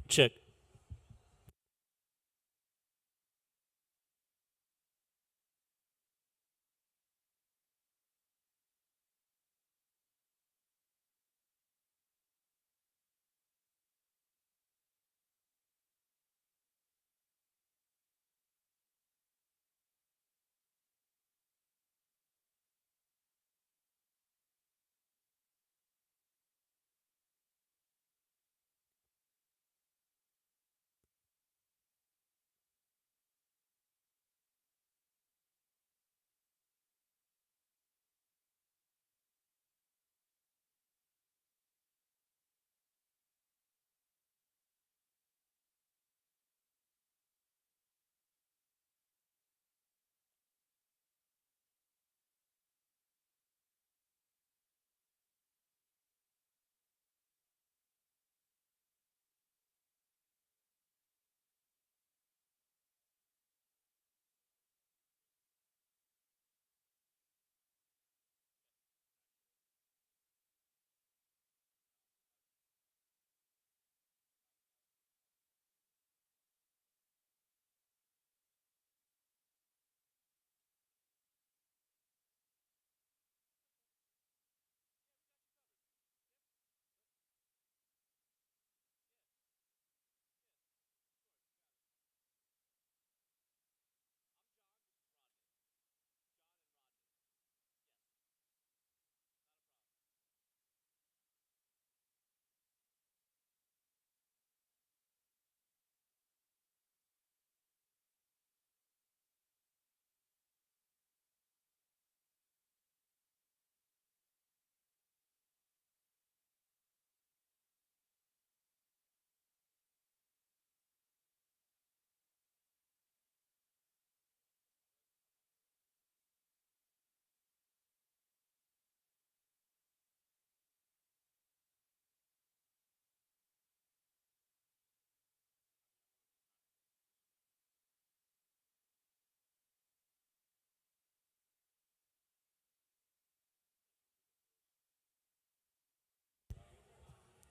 Check.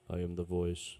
I am the voice.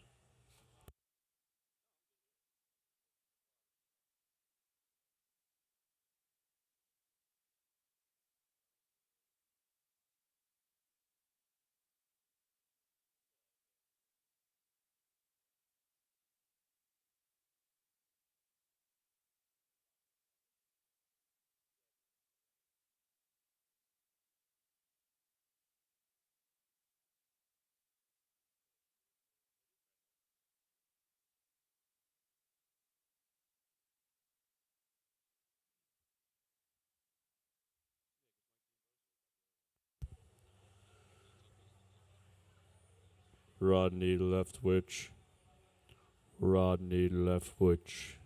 Rodney Leftwich. Rodney Leftwich.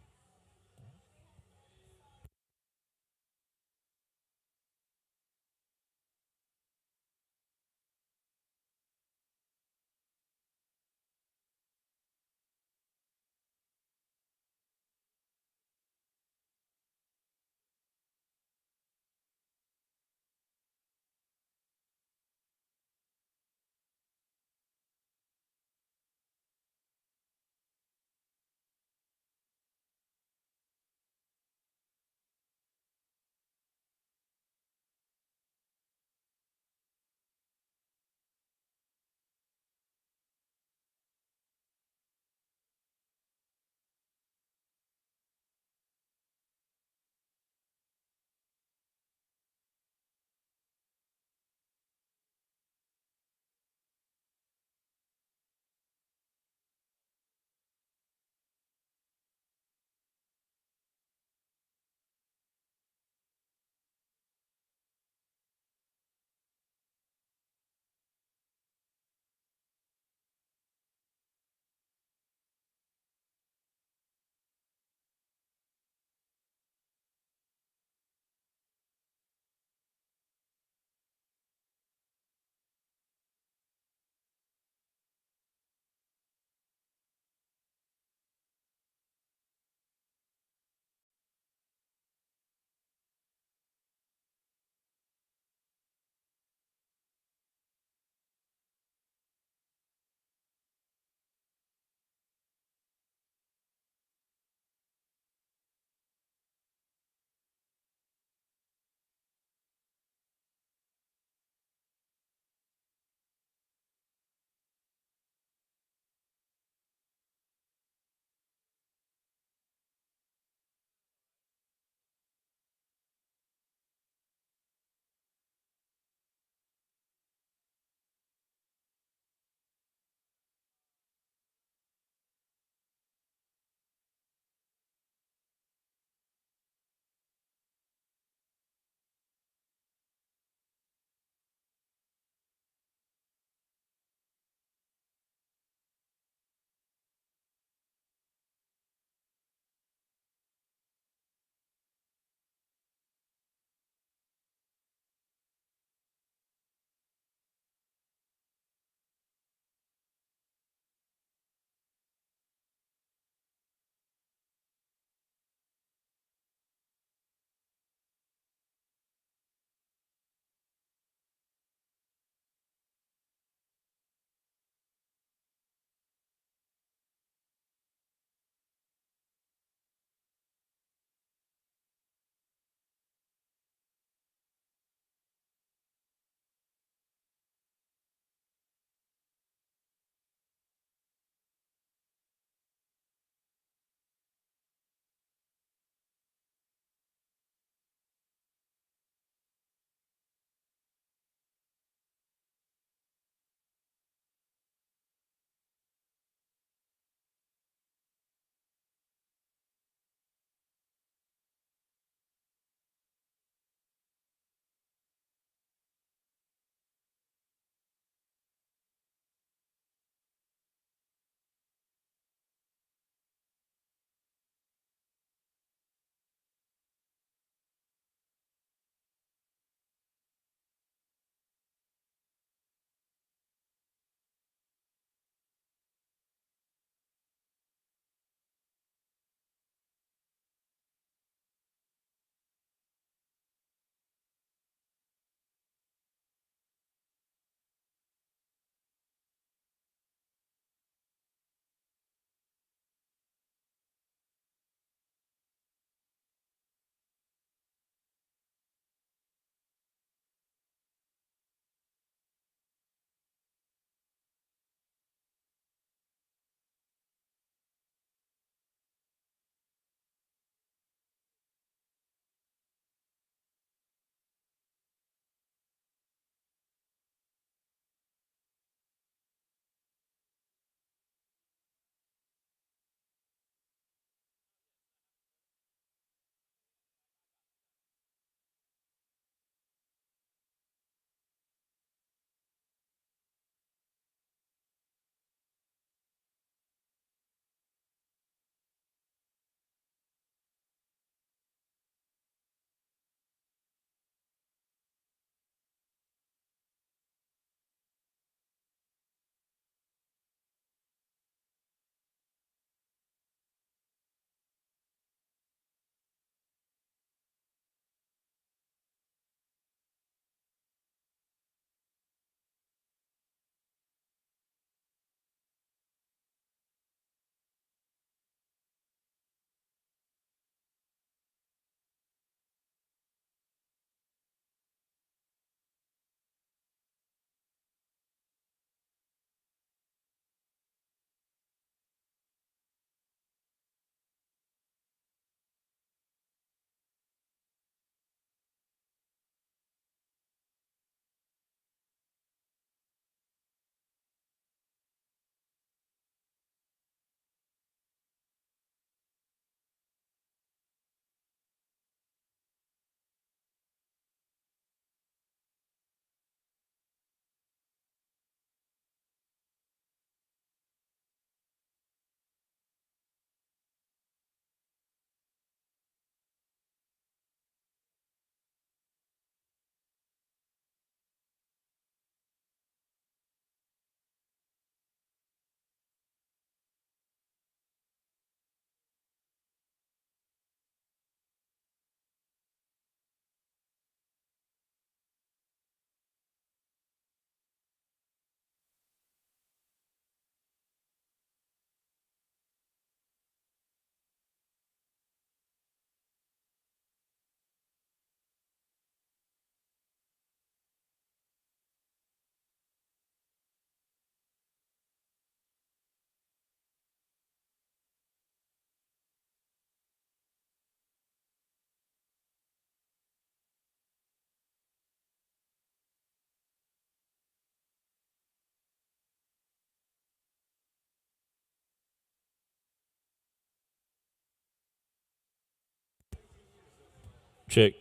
Check.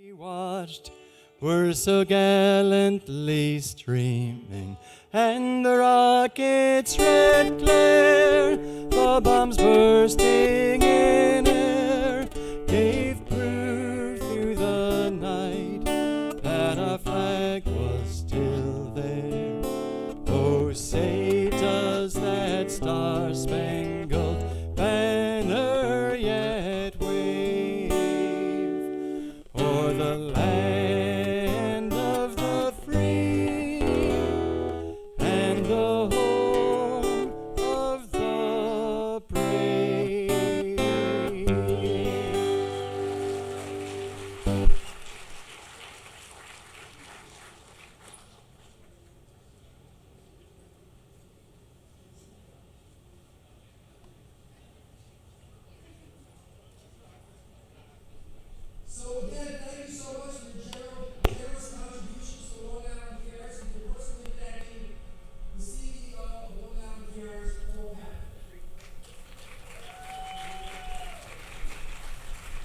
We watched were so gallantly streaming, and the rockets' red glare, the bombs bursting in air, gave proof through the night that our flag was still there. Oh, say does that star-spangled banner yet wave o'er the land of the free and the home of the brave? So again, thank you so much for your generous contributions to Long Island Cares and for personally thanking the CEO of Long Island Cares, Paul Chapin.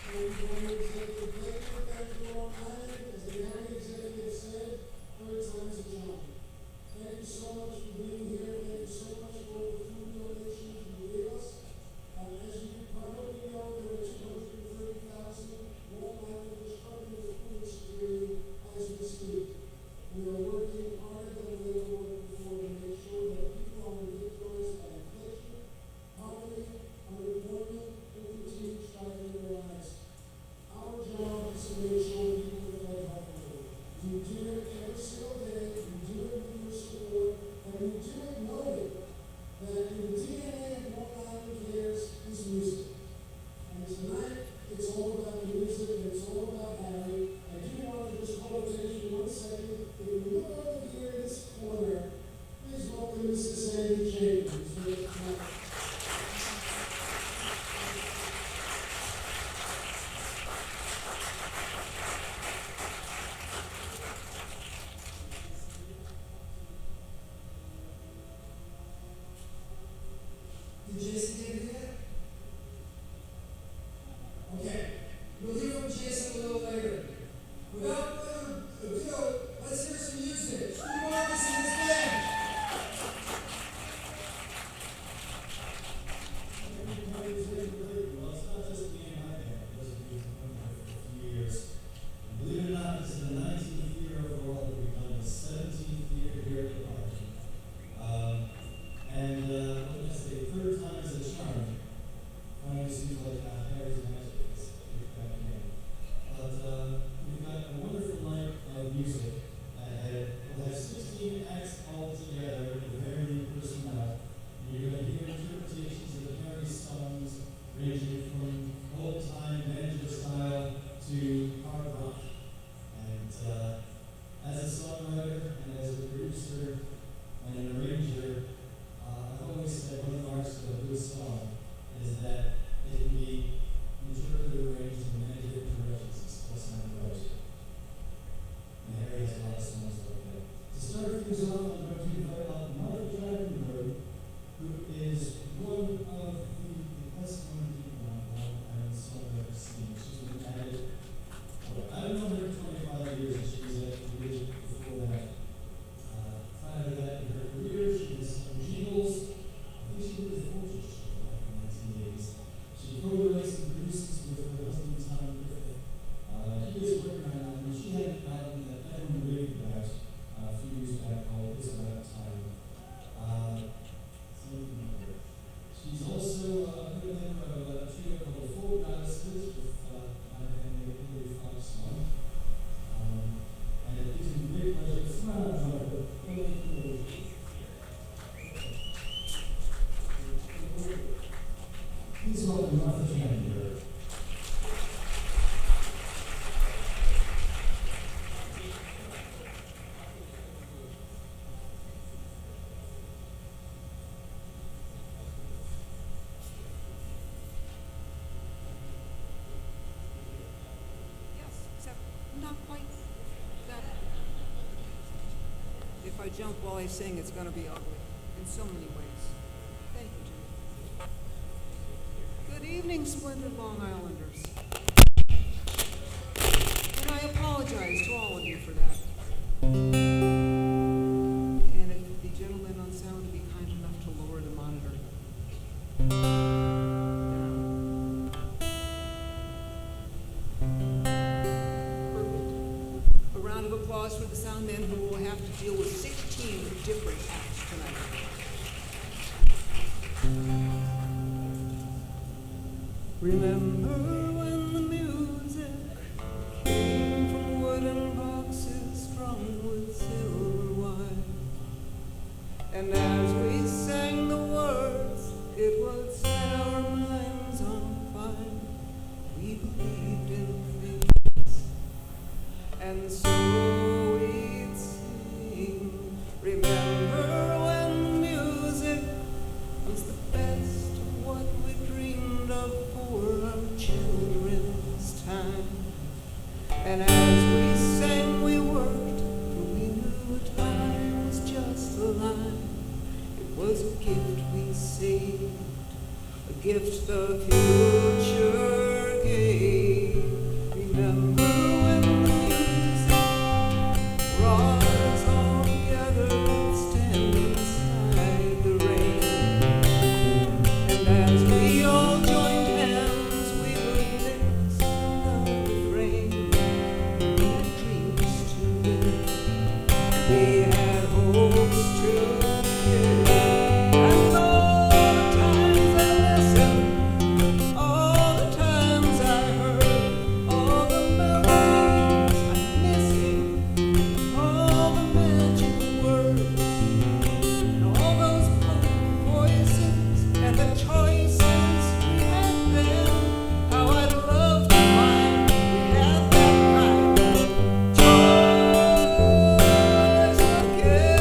Thank you, Executive Director. Thank you, Long Island. As the county executive said, third time's a charm. Thank you so much for being here. Thank you so much for the food donations you gave us. As you probably know, there were 230,000 Long Islanders struggling with food insecurity as we speak. We are working harder than we ever worked before to make sure that people are ridiculous by inflation, poverty, unemployment, and continue striving in their lives. Our job is to make sure people are fed healthily. You do it every single day, you do it with your support, and you do it knowing that in the DNA of Long Island Cares is music. And tonight, it's all about the music, and it's all about Harry. I do want to just call attention 1 second. If you look over here in this corner, please welcome Mr. Sandy Chapin. Did Jason get it yet? Okay. We'll hear from Jason a little later. Without further ado, let's hear some music. Steve Marcus and his band. Everybody is ready to play. Well, it's not just me and my band. Those of you who've been here for a few years. And believe it or not, this is the 19th year overall that we've done the 17th year here at the park. What did I say? Third time is a charm. Finally seems like Harry's magic is back again. But we've got a wonderful night of music ahead. We'll have 16 acts all together with varying personnel. You're going to hear interpretations of the Harry songs ranging from old-time banjo style to hard rock. And as a songwriter and as a producer and an arranger, I've always said one of the marks of a good song is that it can be interpreted, arranged in many different directions. That's not right. And Harry has a lot of songs like that. To start things off, I'm going to invite out Martha Chapin, who is one of the best known people on Long Island songwriter scene. She's been at it, I've known her 25 years, and she was at the years before that. Prior to that, in her career, she was on Jingles. I think she did the Fortune Show back in the 1980s. She co-writes and produces with her husband, Tom Griffith. He is working on an album. She had an album that everyone raved about a few years back called It's About Time. She's also a good member of a trio called the Four Goddesses with my band, Hillary Fox Song. And it gives me great pleasure to smile on her. Please welcome Martha Chapin. Yes, except not quite that. If I jump while I sing, it's going to be ugly in so many ways. Thank you, Jimmy. Good evening, splendid Long Islanders. And I applause for the sound men who will have to deal with 16 different acts tonight. Remember when the music came from wooden boxes strung with silver wire, and as we sang the words, it would set our minds on fire. We believed in things, and so we'd sing. Remember when the music was the best of what we dreamed of for our children's time. And as we sang, we worked, for we knew time was just a line. It was a gift we saved, a gift the future gave. Remember when the music brought us all together, standing beside the rain. And as we all joined hands, we would mix the refrain. We had dreams to live, we had hopes to give. And all the times I listened, all the times I heard, all the melodies I'm missing, all the magic words, and all those potent voices and the choices we had then. How I'd love to find we had that kind of choice again.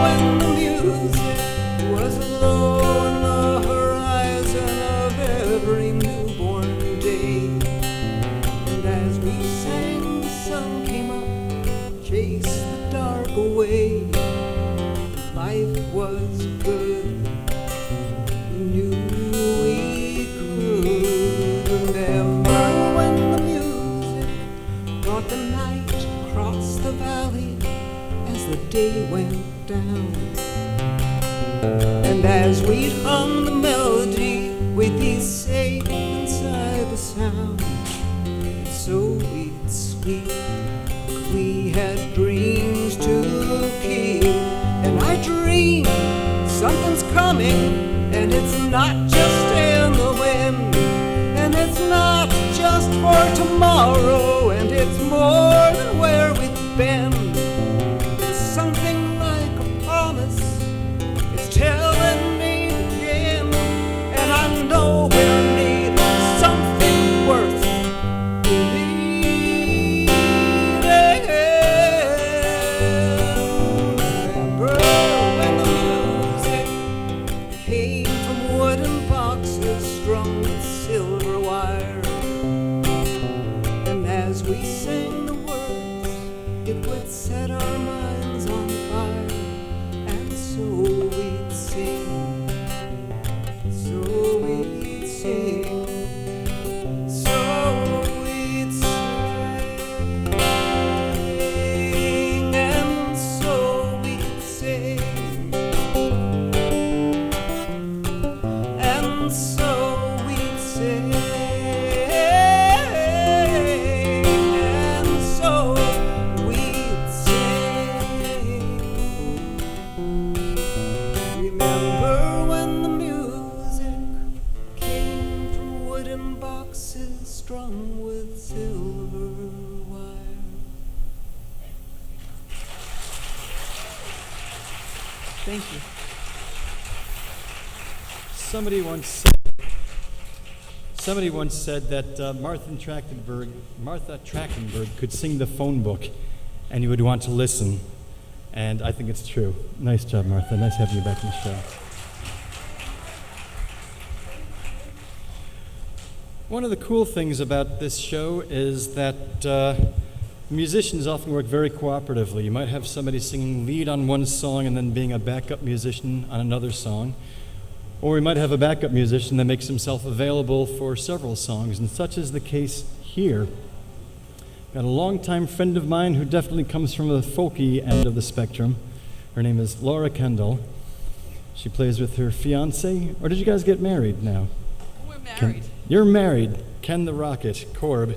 When the music was low on the horizon of every newborn day, and as we sang, the sun came up, chased the dark away. Life was good, we knew we could. Remember when the music brought the night across the valley as the day went down. And as we'd hum the melody, we'd be safe inside the sound. And so we'd sleep, we had dreams to keep. And I dream something's coming, and it's not just in the wind, and it's not just for tomorrow, and it's more than where we've been. It's something like a promise, it's telling me to begin, and I know we're needing something worth believing in. Remember when the music came from wooden boxes strung with silver wire, and as we sang the words, it would set our minds on fire, and so we'd sing, so we'd sing, so we'd sing, and so we'd sing, and so we'd sing, and so we'd sing. Remember when the music came from wooden boxes strung with silver wire? Thank you. Somebody once said that Martha Trachtenberg could sing the phone book, and you would want to listen. And I think it's true. Nice job, Martha. Nice having you back in the show. One of the cool things about this show is that musicians often work very cooperatively. You might have somebody singing lead on one song and then being a backup musician on another song. Or we might have a backup musician that makes himself available for several songs, and such is the case here. Got a longtime friend of mine who definitely comes from the folky end of the spectrum. Her name is Laura Kendall. She plays with her fiance, or did you guys get married now? We're married. You're married, Ken the Rocket Korb.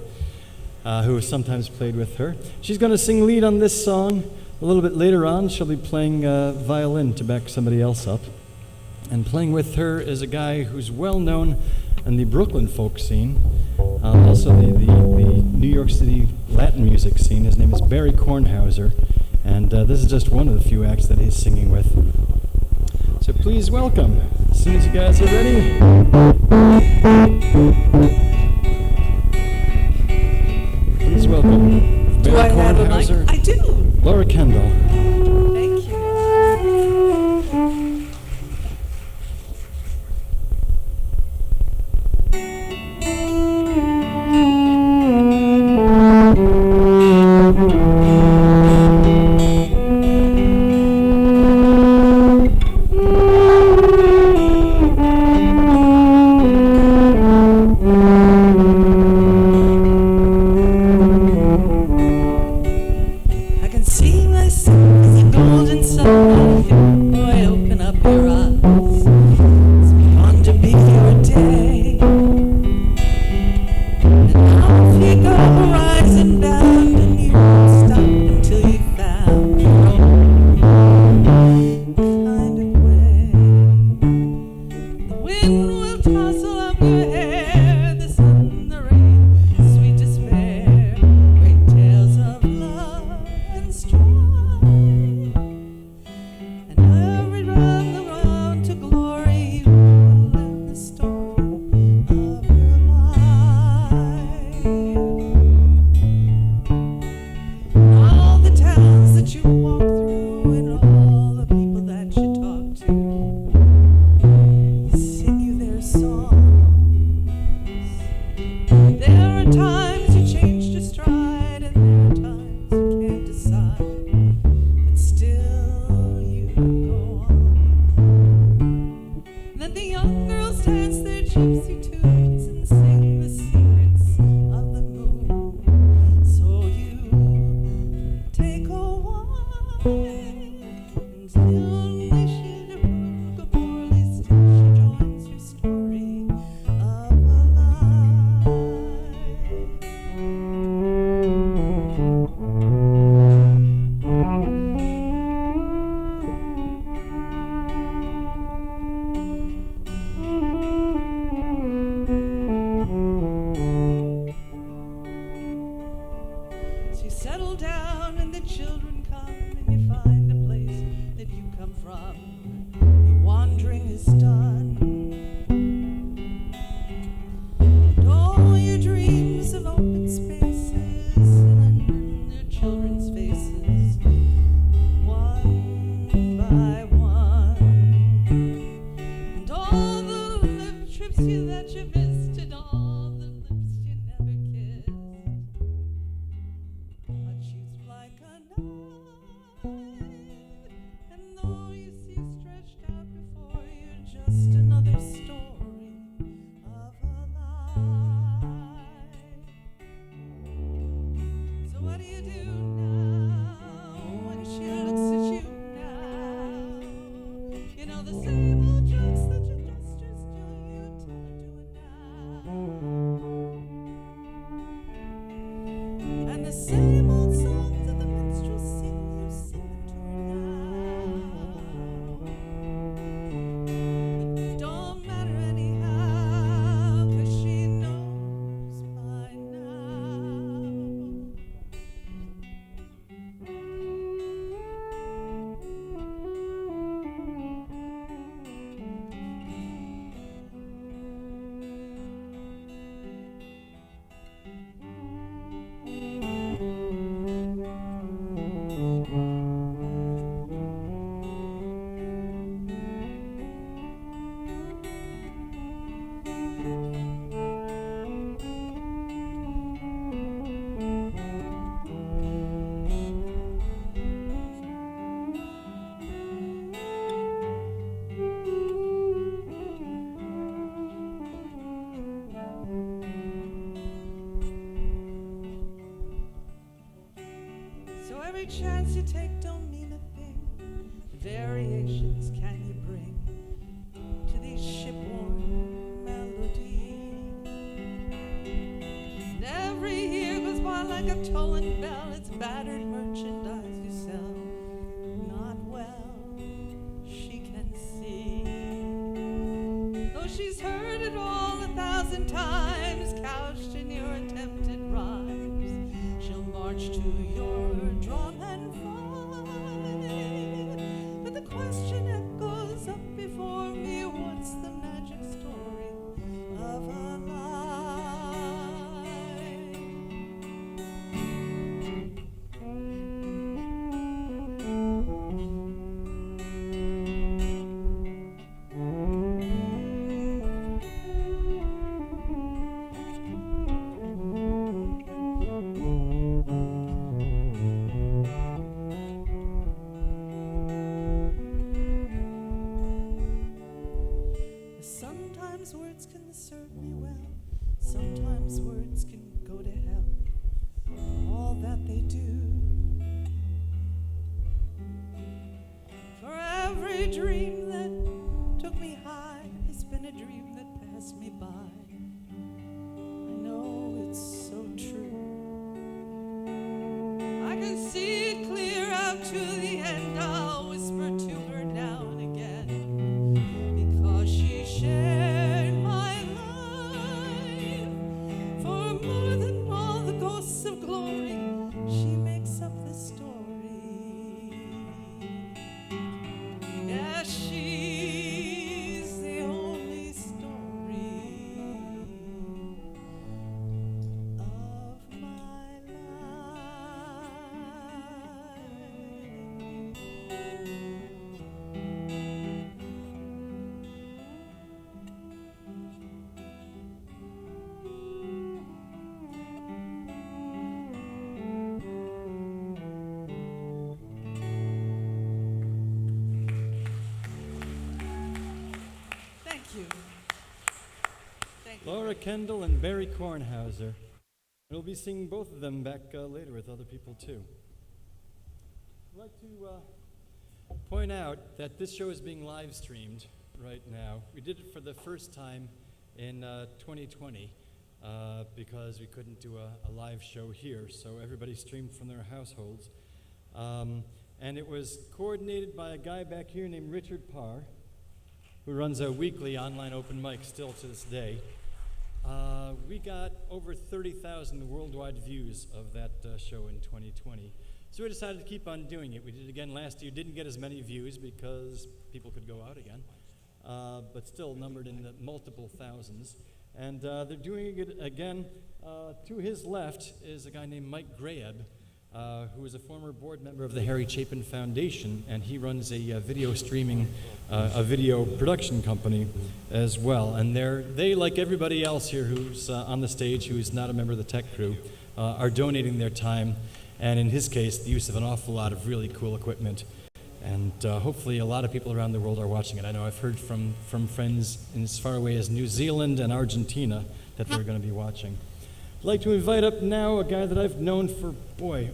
who has sometimes played with her. She's going to sing lead on this song. A little bit later on, she'll be playing violin to back somebody else up. And playing with her is a guy who's well known in the Brooklyn folk scene, also the New York City Latin music scene. His name is Barry Kornhauser, and this is just one of the few acts that he's singing with. So please welcome, as soon as you guys are ready. Please welcome Do I Barry have a mic? Kornhauser, I do. Laura Kendall. Thank you. I can see myself as a golden sunlight. Boy, open up your eyes. It's fun to be your day. And off you go, rising bound, and you won't stop until you found your own kind of way. The wind will tousle up your hair, the sun, the rain, sweet despair, great tales of love and strife. And every round the road to glory, you will learn the story of your life. And all the towns that you walk through, and all the people that you talk to, sing you their songs. There are times you change your stride, and there are times you can't decide, but still you go on. Then the young girls dance their gypsy tunes and sing the secrets of the moon. So you take a walk until she poorly still she joins your story of a life. So you settle down and the children come and you find a place that you come from. Your wandering is done. And all your dreams of open spaces and their children's faces, one by one. And all the lip trips that you missed, and all the lips you never kissed. But she's like a knife, and though you see stretched out before you, just another story of a life. So what do you do now when she looks at you now? You know the same old jokes that your gestures do, you tell her do it now. And the same old songs that the minstrels sing, you sing them to her now. But it don't matter anyhow, 'cause she knows by now. So every chance you take don't mean a thing. Variations can you bring to these shipworn melodies? And every year goes by like a tolling bell. It's battered merchandise you sell. Not well, she can see. Though she's heard it all 1,000 times, couched in your attempted rhymes, she'll march to your drum and fight. But the question echoes up before me, what's the magic story of a life? Sometimes words can serve me well, sometimes words can go to hell, all that they do. For every dream that took me high has been a dream that passed me by. I know it's so true. I can see it clear out to the end. I'll whisper to her now and again, because she shared my life. For more than all the ghosts of glory, she makes up the story. Yeah, she's the only story of my life. Thank you. Thank you. Laura Kendall and Barry Kornhauser. We'll be singing both of them back later with other people too. I'd like to point out that this show is being live streamed right now. We did it for the first time in 2020 because we couldn't do a live show here, so everybody streamed from their households. And it was coordinated by a guy back here named Richard Parr, who runs a weekly online open mic still to this day. We got over 30,000 worldwide views of that show in 2020. So we decided to keep on doing it. We did it again last year. Didn't get as many views because people could go out again, but still numbered in the multiple thousands. And they're doing it again. To his left is a guy named Mike Grayeb, who is a former board member of the Harry Chapin Foundation, and he runs a video streaming, a video production company as well. And they, like everybody else here who's on the stage who is not a member of the tech crew, are donating their time, and in his case, the use of an awful lot of really cool equipment. And hopefully a lot of people around the world are watching it. I know I've heard from friends in as far away as New Zealand and Argentina that they're going to be watching. I'd like to invite up now a guy that I've known for,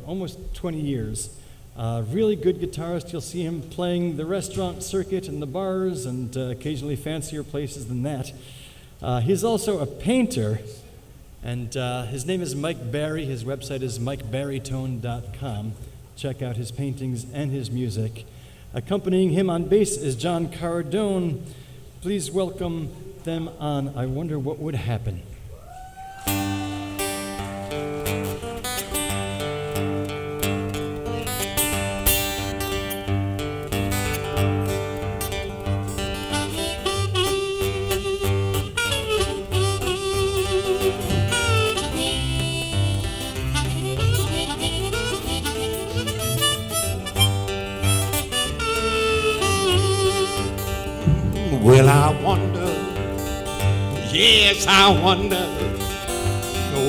almost 20 years. Really good guitarist. You'll see him playing the restaurant circuit and the bars and occasionally fancier places than that. He's also a painter, and his name is Mike Barry. His website is mikebarrytone.com. Check out his paintings and his music. Accompanying him on bass is John Cardone. Please welcome them on I Wonder What Would Happen. Well, I wonder, yes, I wonder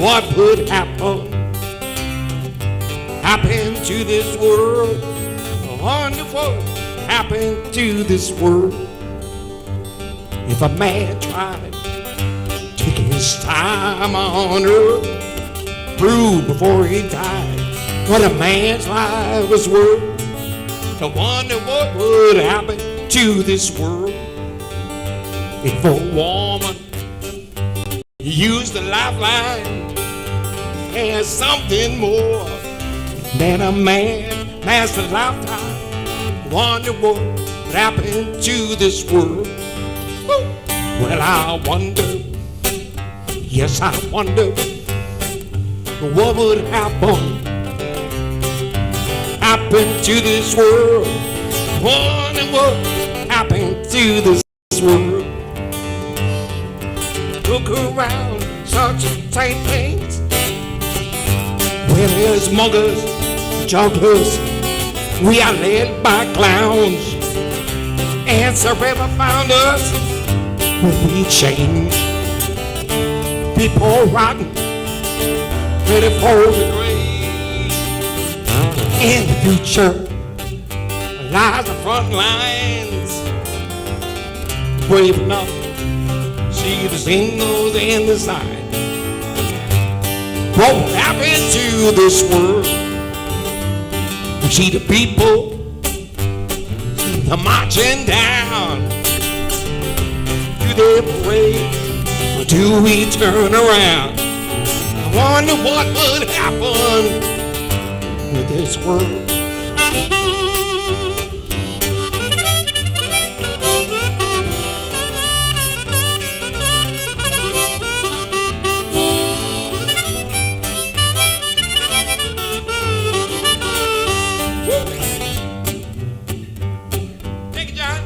what would happen to this world. I wonder what would happen to this world if a man tried taking his time on earth, prove before he died what a man's life was worth. I wonder what would happen to this world if a woman used a lifeline has something more than a man has a lifetime. Wonder what would happen to this world. Woo! Well, I wonder, yes, I wonder what would happen to this world. Wonder what happened to this world. Look around, such tight things. Where there's muggers, jugglers, we are led by clowns. Answer ever found us when we change. People rotten, ready for the grave. In the future lies the front lines, brave enough to see the singles and the signs. What will happen to this world? We see the people, see them marching down. Do they parade or do we turn around? I wonder what would happen with this world. Take it, John.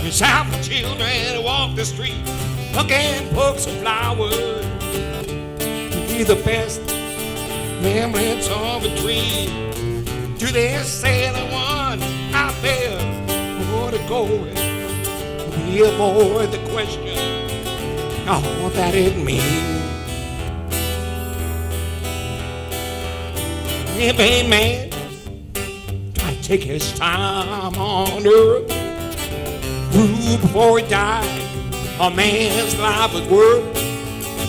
It's time for children to walk the street, looking books and flowers. Be the best remembrance of a dream. Do they say the one out there where to go? We avoid the question, all that it means. If a man try to take his time on earth, who before he died, a man's life was worth.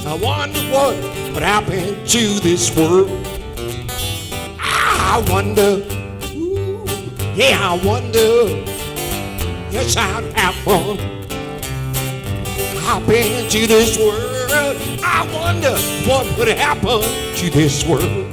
I wonder what would happen to this world. I wonder, ooh, yeah, I wonder, yes, I'd have fun. Happen to this world. I wonder what would happen to this world.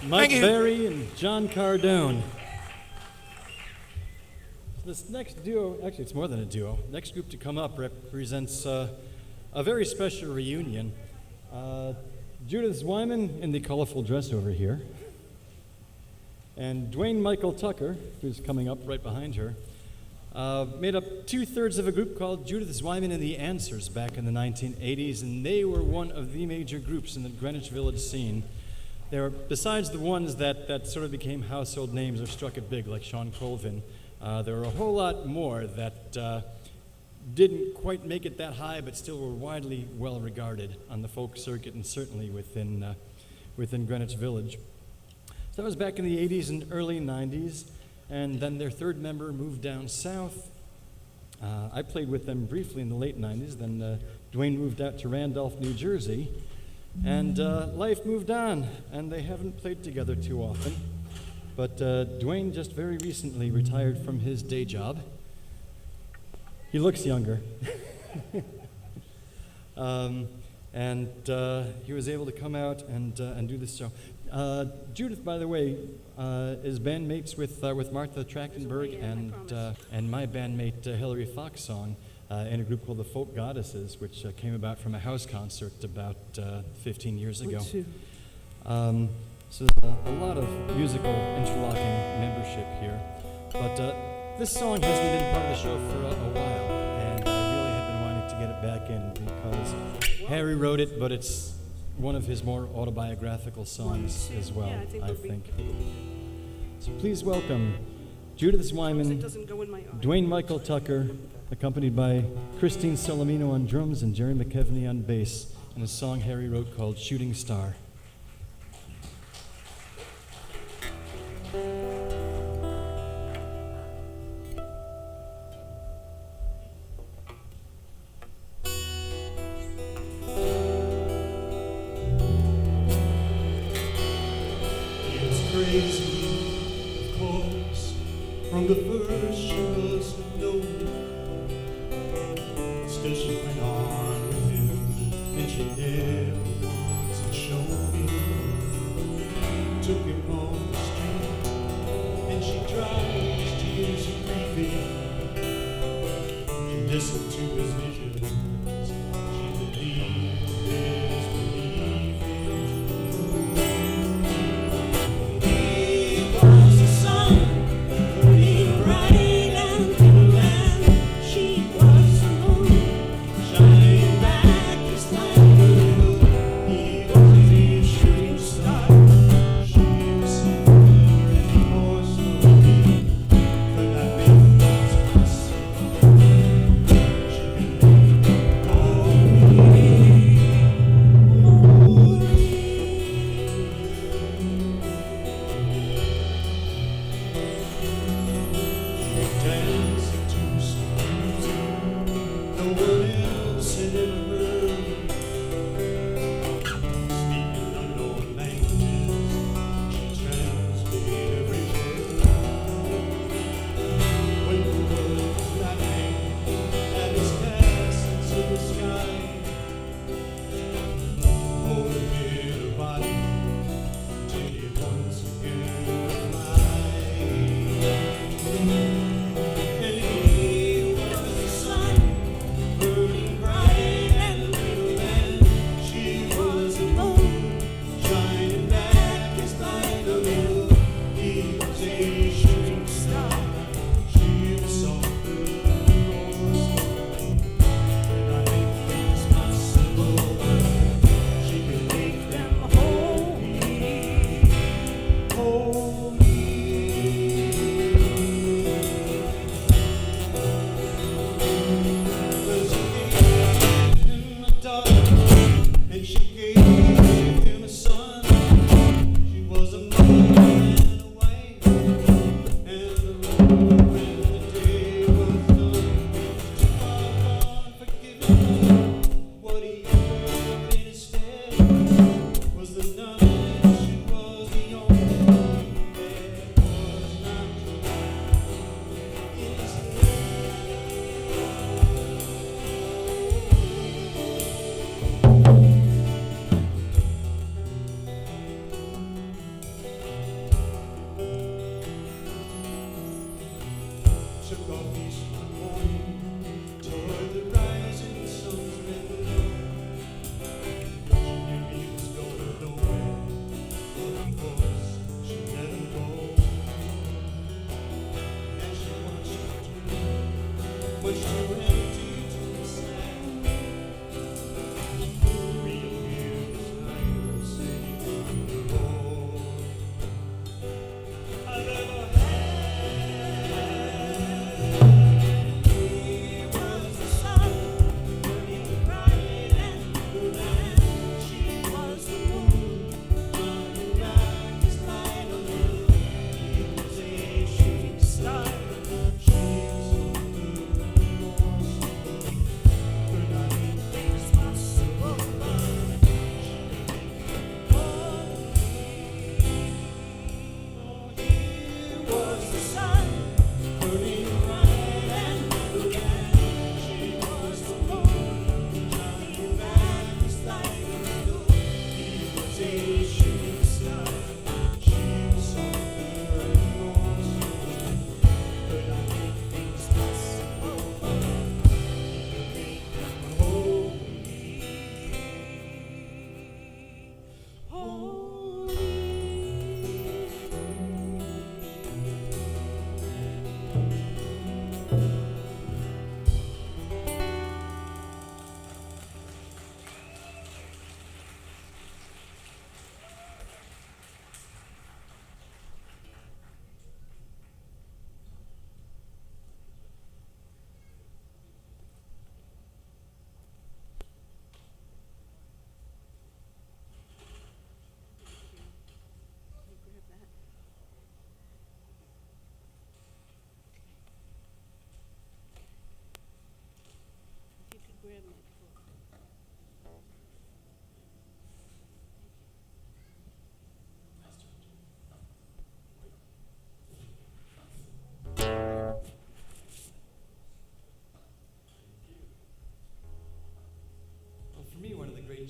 Mike you. Berry and John Cardone. This next duo, actually it's more than a duo, next group to come up represents a very special reunion. Judith Wyman in the colorful dress over here, and Dwayne Michael Tucker, who's coming up right behind her, made up 2/3 of a group called Judith Wyman and the Answers back in the 1980s, and they were one of the major groups in the Greenwich Village scene. They were, besides the ones that sort of became household names or struck it big, like Sean Colvin, there were a whole lot more that didn't quite make it that high, but still were widely well regarded on the folk circuit and certainly within Greenwich Village. So that was back in the 80s and early 90s, and then their third member moved down south. I played with them briefly in the late 90s, then Dwayne moved out to Randolph, New Jersey, and life moved on, and they haven't played together too often. But Dwayne just very recently retired from his day job. He looks younger. and he was able to come out and do this show. Judith, by the way, is bandmates with Martha Trachtenberg and my bandmate Hilary Foxsong in a group called the Folk Goddesses, which came about from a house concert about 15 years ago. So there's a lot of musical interlocking membership here. But this song hasn't been part of the show for a while, and I really have been wanting to get it back in because Harry wrote it, but it's one of his more autobiographical songs as well, I think. So please welcome Judith Wyman, Dwayne Michael Tucker, accompanied by Christine Solomino on drums and Jerry McKevney on bass, and a song Harry wrote called Shooting Star. Crazy, of course, from the first she must have known. Still she went on with him, and she never once had shown him. Took him on the street, and she dried his tears of grieving. She listened to his visions, she believed his believing. Shooting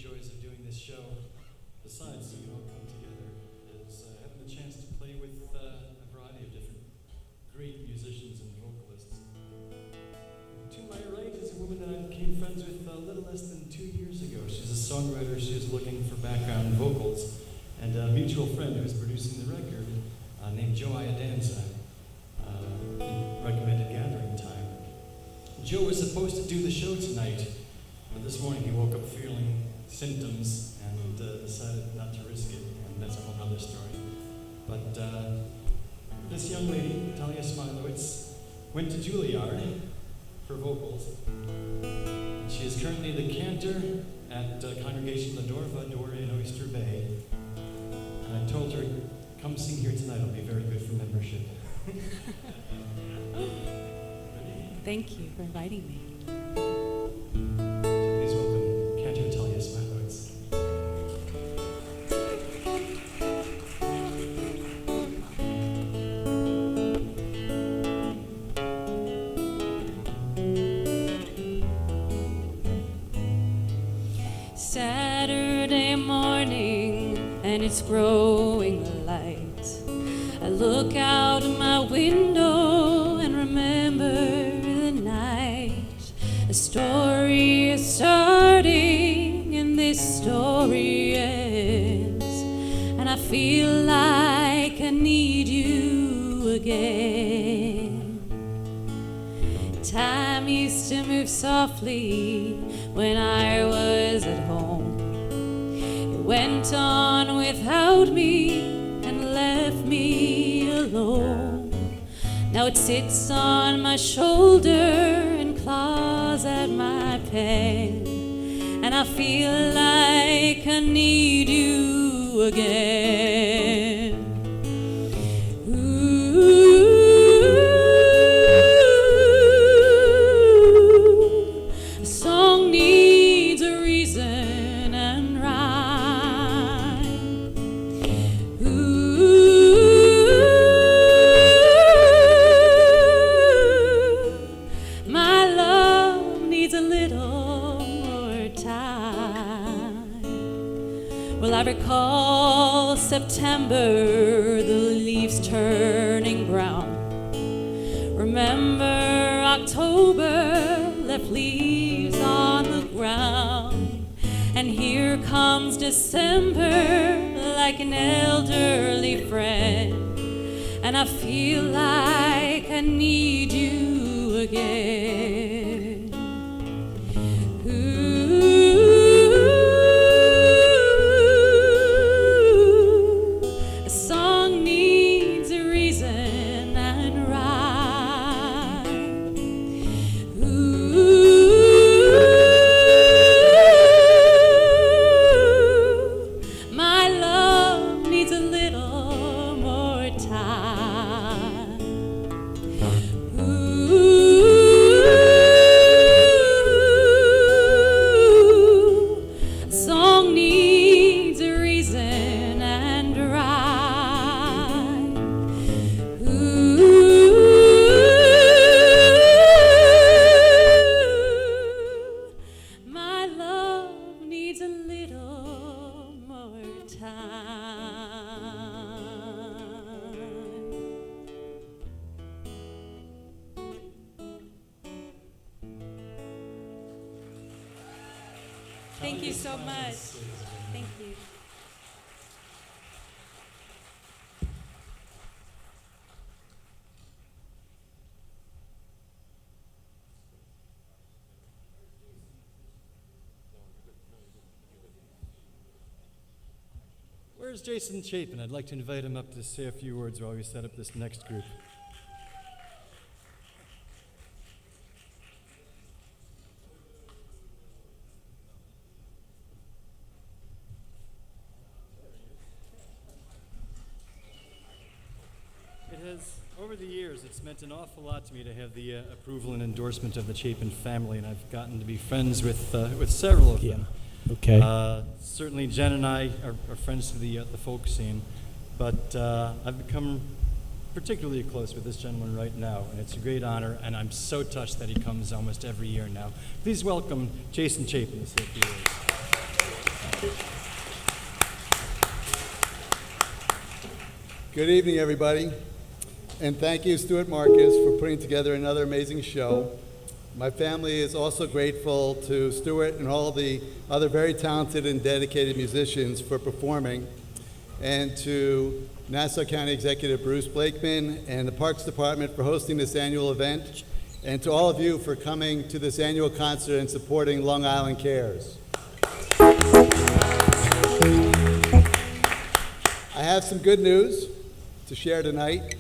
joys of doing this show, besides seeing it all come together, is having the chance to play with a variety of different great musicians and vocalists. To my right is a woman that I became friends with a little less than 2 years ago. She's a songwriter. She's looking for background vocals, and a mutual friend who's producing the record named Joe Iadanza recommended gathering time. Joe was supposed to do the show tonight, but this morning he woke up feeling symptoms and decided not to risk it, and that's a whole other story. But this young lady, Talia Smilowitz, went to Juilliard for vocals. And she is currently the cantor at Congregation La Dorva Dore in Oyster Bay. And I told her, come sing here tonight, it'll be very good for membership. Thank you for inviting me. Please welcome cantor Talia Smilowitz. Saturday morning, and it's growing light. I look out my window and remember the night. A story is starting, and this story ends. And I feel like I need you again. Time used to move softly when I was at home. It went on without me and left me alone. Now it sits on my shoulder and claws at my pen, and I feel like I need you again. A song needs a reason and rhyme. My love needs a little more time. Well, I recall September, the leaves turning brown. Remember October, left leaves on the ground. And here comes December, like an elderly friend. And I feel like I need you again. A song needs a reason and rhyme. My love needs a little more time. A song needs a reason and rhyme. My love needs a little more time. Thank you so much. Thank you. Where's Jason Chapin? I'd like to invite him up to say a few words while we set up this next group. It has, over the years, it's meant an awful lot to me to have the approval and endorsement of the Chapin family, and I've gotten to be friends with several of them. Okay. Certainly, Jen and I are friends to the folk scene, but I've become particularly close with this gentleman right now, and it's a great honor, and I'm so touched that he comes almost every year now. Please welcome Jason Chapin to say a few words. Good evening, everybody. And thank you, Stuart Marcus, for putting together another amazing show. My family is also grateful to Stuart and all the other very talented and dedicated musicians for performing, and to Nassau County Executive Bruce Blakeman and the Parks Department for hosting this annual event, and to all of you for coming to this annual concert and supporting Long Island Cares. I have some good news to share tonight.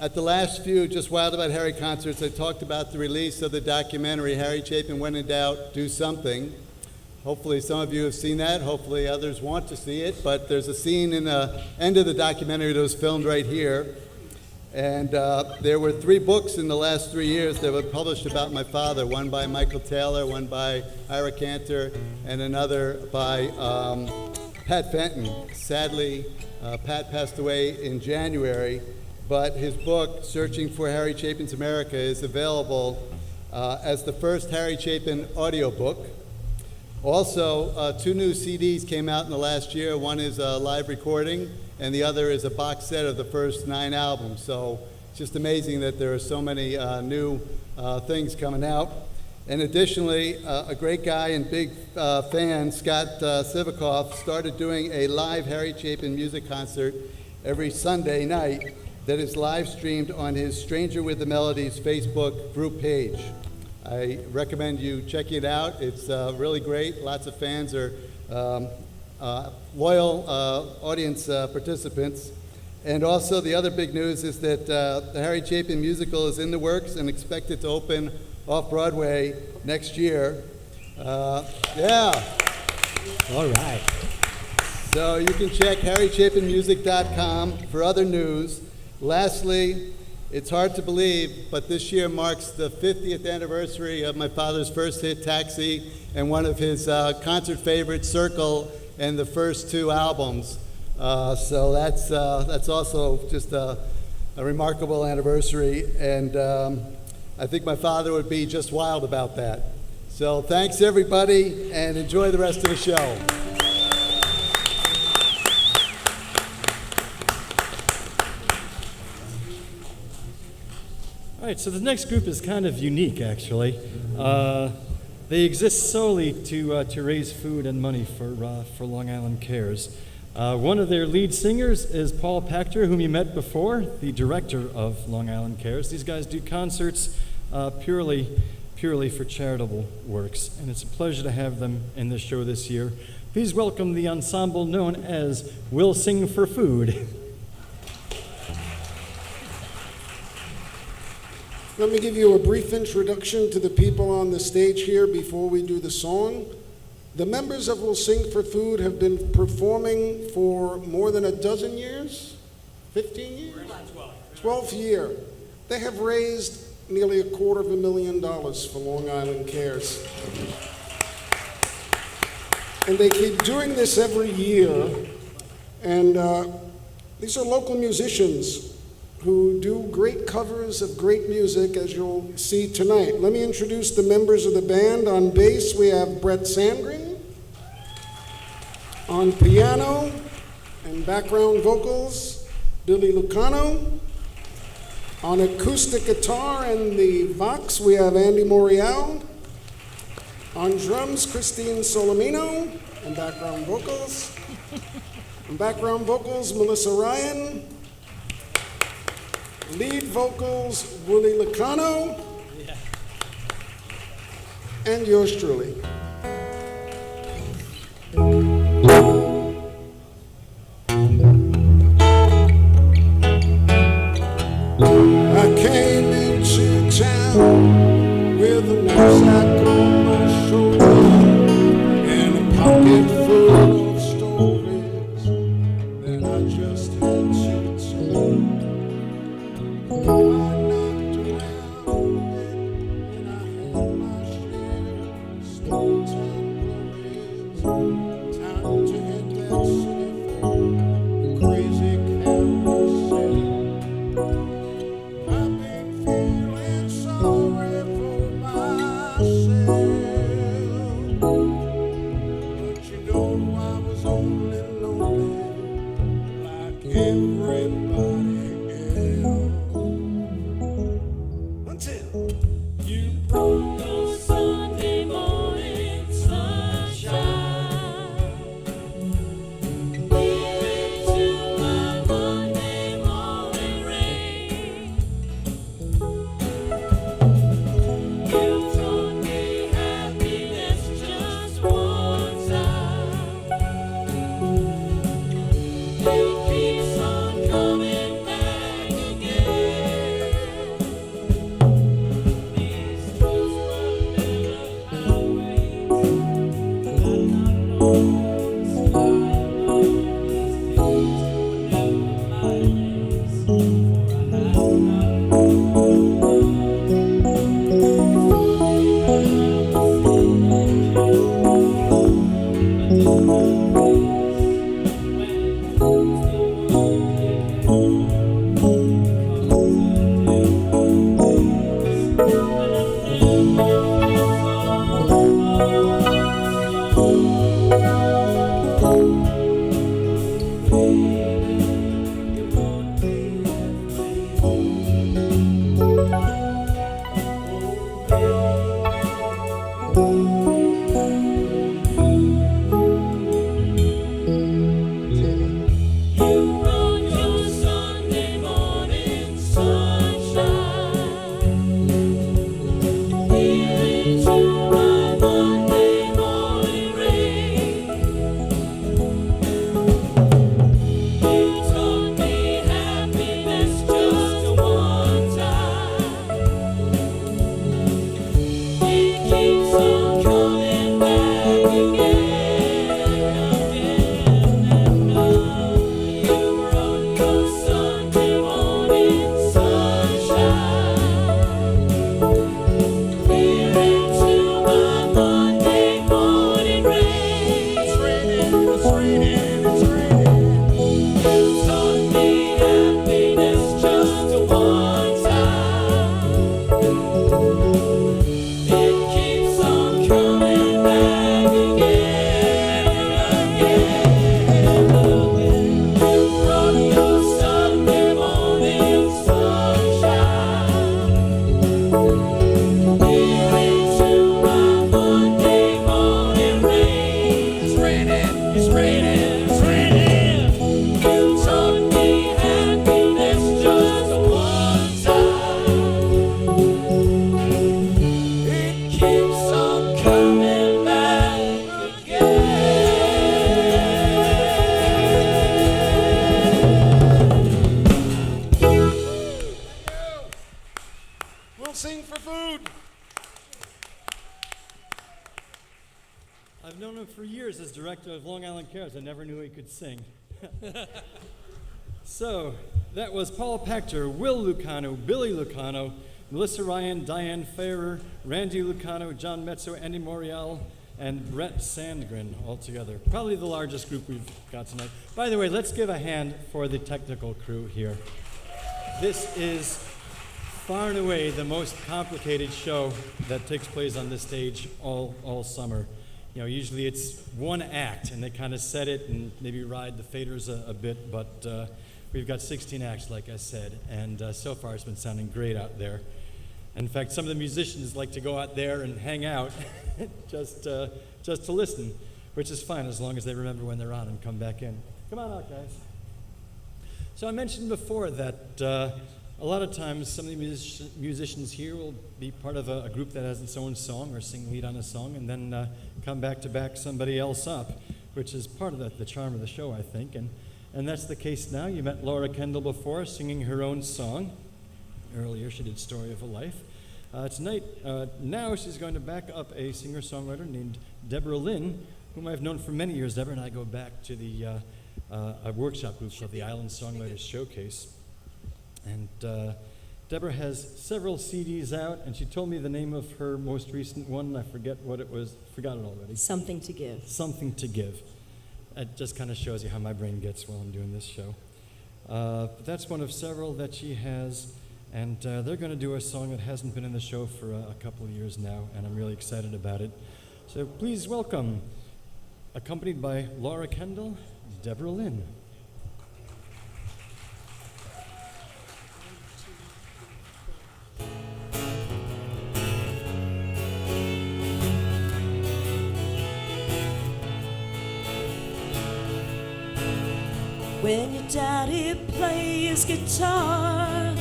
At the last few Just Wild About Harry concerts, I talked about the release of the documentary, Harry Chapin When in Doubt, Do Something. Hopefully some of you have seen that. Hopefully others want to see it. But there's a scene in the end of the documentary that was filmed right here. And there were 3 books in the last 3 years that were published about my father, one by Michael Taylor, one by Ira Cantor, and another by Pat Fenton. Sadly, Pat passed away in January, but his book, Searching for Harry Chapin's America, is available as the first Harry Chapin audiobook. Also, 2 new CDs came out in the last year. One is a live recording, and the other is a box set of the first 9 albums. So it's just amazing that there are so many new things coming out. And additionally, a great guy and big fan, Scott Sivikoff, started doing a live Harry Chapin music concert every Sunday night that is live streamed on his Stranger with the Melodies Facebook group page. I recommend you checking it out. It's really great. Lots of fans are loyal audience participants. And also the other big news is that the Harry Chapin musical is in the works and expected to open off-Broadway next year. Yeah. All right. So you can check harrychapinmusic.com for other news. Lastly, it's hard to believe, but this year marks the 50th anniversary of my father's first hit, Taxi, and one of his concert favorites, Circle, and the first 2 albums. So that's also just a remarkable anniversary, and I think my father would be just wild about that. So thanks, everybody, and enjoy the rest of the show. All right, so the next group is kind of unique, actually. They exist solely to raise food and money for Long Island Cares. One of their lead singers is Paul Pachter, whom you met before, the director of Long Island Cares. These guys do concerts purely for charitable works, and it's a pleasure to have them in this show this year. Please welcome the ensemble known as We'll Sing for Food. Let me give you a brief introduction to the people on the stage here before we do the song. The members of We'll Sing for Food have been performing for more than a dozen years? 15 years? 12th year. They have raised nearly $250,000 for Long Island Cares. And they keep doing this every year. And these are local musicians who do great covers of great music, as you'll see tonight. Let me introduce the members of the band. On bass, we have Brett Sandgren. On piano and background vocals, Billy Lucano. On acoustic guitar and the Vox, we have Andy Morial. On drums, Christine Solomino, and background vocals. And background vocals, Melissa Ryan. Lead vocals, Willie Lucano. Yeah. And yours truly. I came into town with a knapsack on my shoulder and a pocket full of stories that I just had to tell. I knocked around and I had my share of stories. everybody else. Until you broke your Sunday morning sunshine. Here into my Monday morning rain. You taught me happiness just one time. It keeps on coming back again. These truths were never highways, but I know it's flying over these days were never highways, for I have not You brought your Sunday morning sunshine here into my Monday morning rain. You taught me happiness just one time. It keeps on coming back again. You brought your Sunday morning sunshine here into my Monday morning rain. It's raining, it's raining, it's raining. You taught me happiness just one time. It keeps on coming back again and again. You brought your Sunday morning sunshine here into my Monday morning rain. It's raining, it's raining, it's raining. You taught me happiness just one time. It keeps on coming back again. We'll sing for food. I've known him for years as director of Long Island Cares. I never knew he could sing. So, that was Paul Pachter, Will Lucano, Billy Lucano, Melissa Ryan, Diane Farrer, Randy Lucano, John Mezzo, Andy Morial, and Brett Sandgren all together. Probably the largest group we've got tonight. By the way, let's give a hand for the technical crew here. This is far and away the most complicated show that takes place on this stage all summer. You know, usually it's one act, and they kind of set it and maybe ride the faders a bit, but we've got 16 acts, like I said, and so far it's been sounding great out there. In fact, some of the musicians like to go out there and hang out just to listen, which is fine as long as they remember when they're on and come back in. Come on out, guys. So I mentioned before that a lot of times some of the musicians here will be part of a group that has its own song or sing lead on a song and then come back to back somebody else up, which is part of the charm of the show, I think. And that's the case now. You met Laura Kendall before singing her own song. Earlier she did Story of a Life. Tonight, now she's going to back up a singer-songwriter named Deborah Lynn, whom I've known for many years. Deborah and I go back to a workshop group called the Island Songwriters Showcase. And Deborah has several CDs out, and she told me the name of her most recent one. I forget what it was. Forgot it already. Something to Give. Something to Give. It just kind of shows you how my brain gets while I'm doing this show. But that's one of several that she has. And they're going to do a song that hasn't been in the show for a couple of years now, and I'm really excited about it. So please welcome, accompanied by Laura Kendall, Deborah Lynn. When your daddy plays guitar,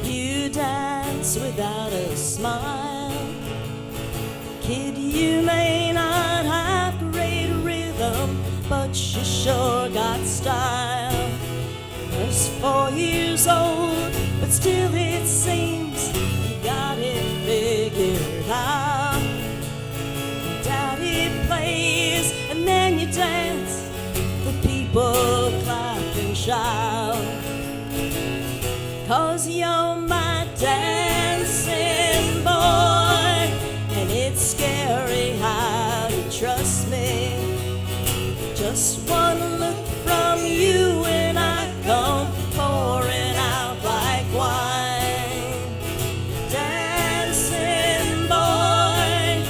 you dance without a smile. Kid, you may not have great rhythm, but you sure got style. Just 4 years old, but still it seems you got it figured out. Daddy plays and then you dance, the people clap and shout. 'Cause you're my dancing boy, and it's scary how you trust me. Just one look from you and I come pouring out like wine. Dancing boy,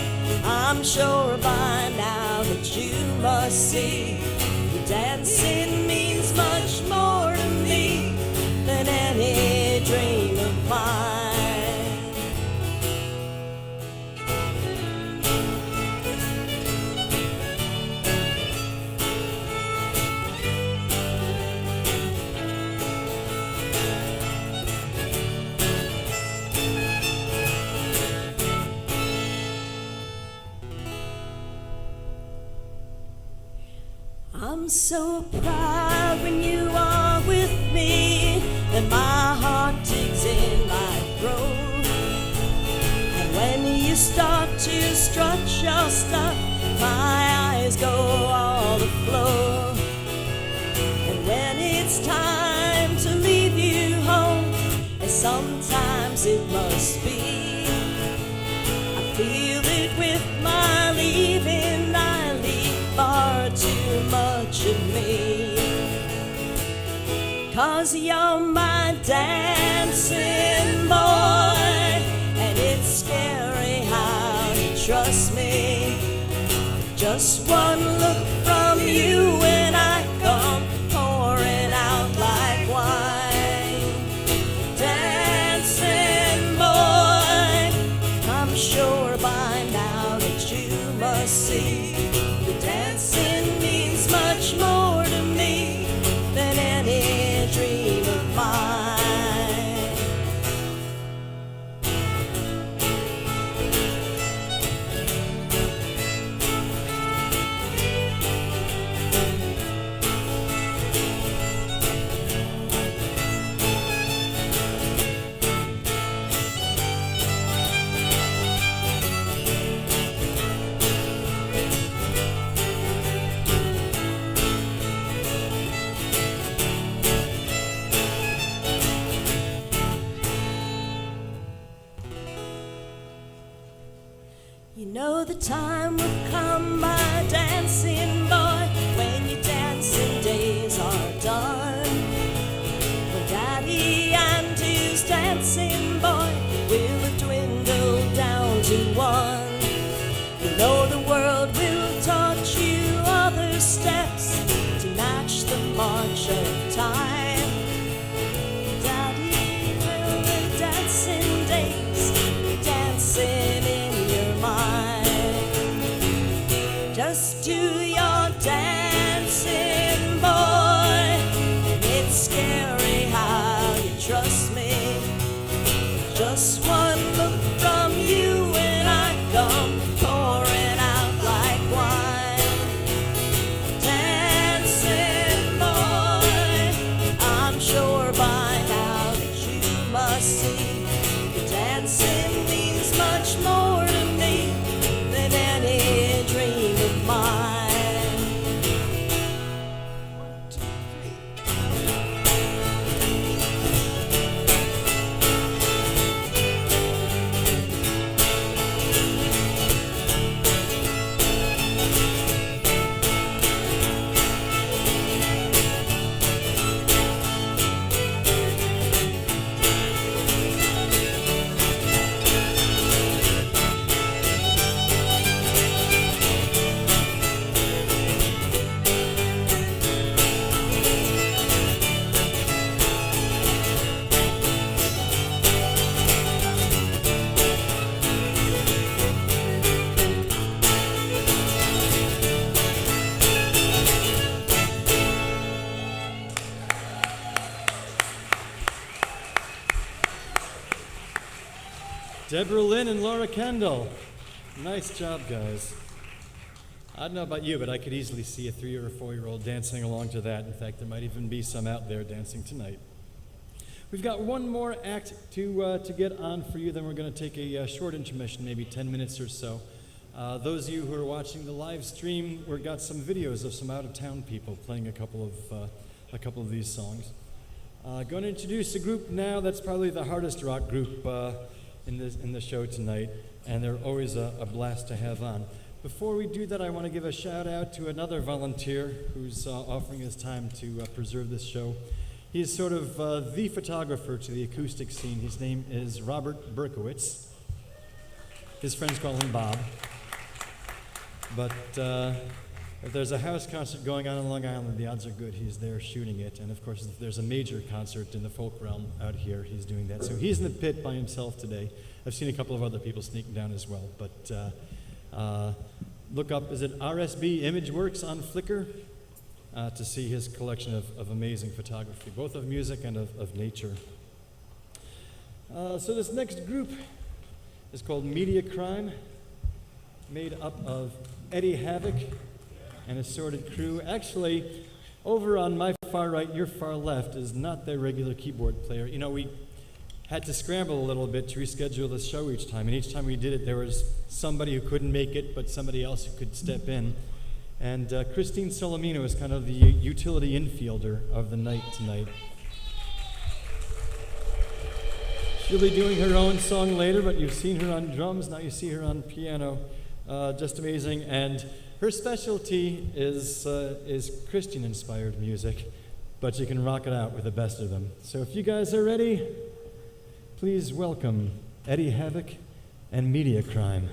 I'm sure by now that you must see dancing means much more to me than any dream of mine. I'm so proud when you are with me, and my heart digs in like growth. And when you start to strut your stuff, my eyes go all aflow. And when it's time to leave you home, and sometimes it must be, I feel it with my leaving. I leave far too much of me. 'Cause you're my dancing boy, and it's scary how you trust me. Just one look from you and I come pouring out like wine. Dancing boy, I'm sure by now that you must see the dancing means much more to me than any dream of mine. You know the time will come, my dancing boy, when your dancing days are done. When Daddy and his dancing boy will dwindle down to one. You know the world will taught you other steps to match the march of time. Daddy will the dancing days, dancing in your mind. Deborah Lynn and Laura Kendall. Nice job, guys. I don't know about you, but I could easily see a 3 or a 4-year-old dancing along to that. In fact, there might even be some out there dancing tonight. We've got one more act to get on for you, then we're going to take a short intermission, maybe 10 minutes or so. Those of you who are watching the live stream, we've got some videos of some out-of-town people playing a couple of these songs. Going to introduce a group now that's probably the hardest rock group in the show tonight, and they're always a blast to have on. Before we do that, I want to give a shout out to another volunteer who's offering his time to preserve this show. He's sort of the photographer to the acoustic scene. His name is Robert Berkowitz. His friends call him Bob. But if there's a house concert going on in Long Island, the odds are good he's there shooting it. And of course, if there's a major concert in the folk realm out here, he's doing that. So he's in the pit by himself today. I've seen a couple of other people sneaking down as well. But look up, is it RSB Imageworks on Flickr? To see his collection of amazing photography, both of music and of nature. So this next group is called Media Crime, made up of Eddie Havoc and assorted crew. Actually, over on my far right, your far left, is not their regular keyboard player. You know, we had to scramble a little bit to reschedule the show each time, and each time we did it, there was somebody who couldn't make it, but somebody else who could step in. And Christine Solomino is kind of the utility infielder of the night tonight. She'll be doing her own song later, but you've seen her on drums, now you see her on piano. Just amazing. And her specialty is Christian-inspired music, but you can rock it out with the best of them. So if you guys are ready, please welcome Eddie Havoc and Media Crime.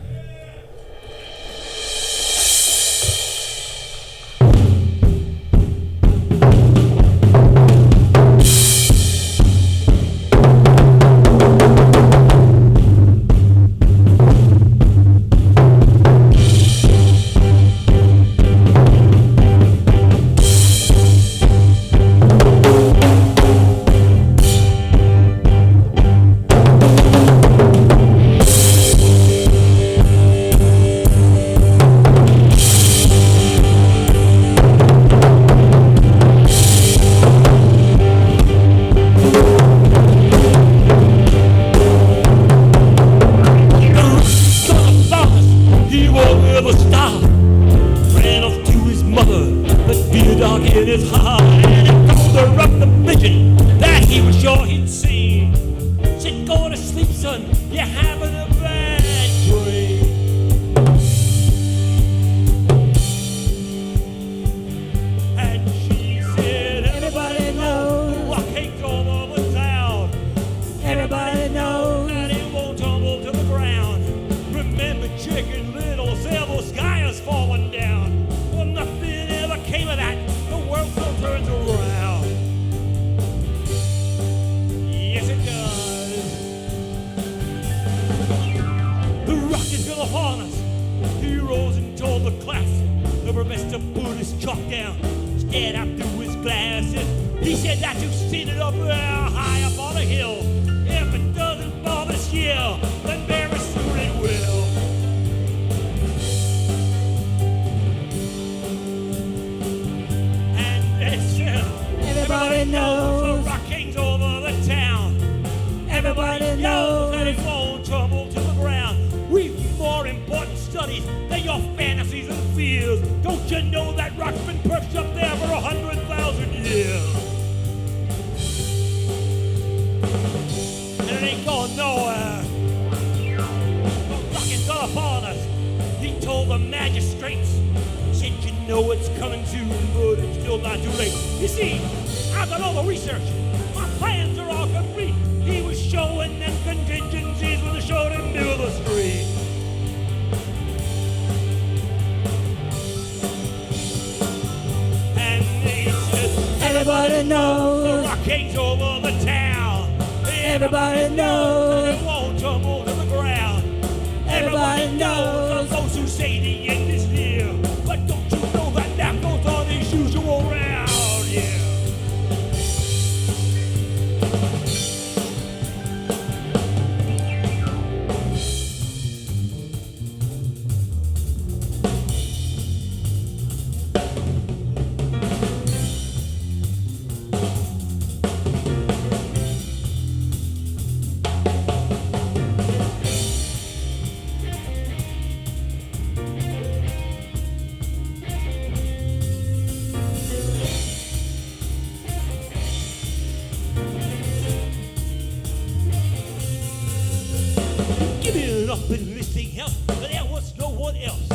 up enlisting help, but there was no one else.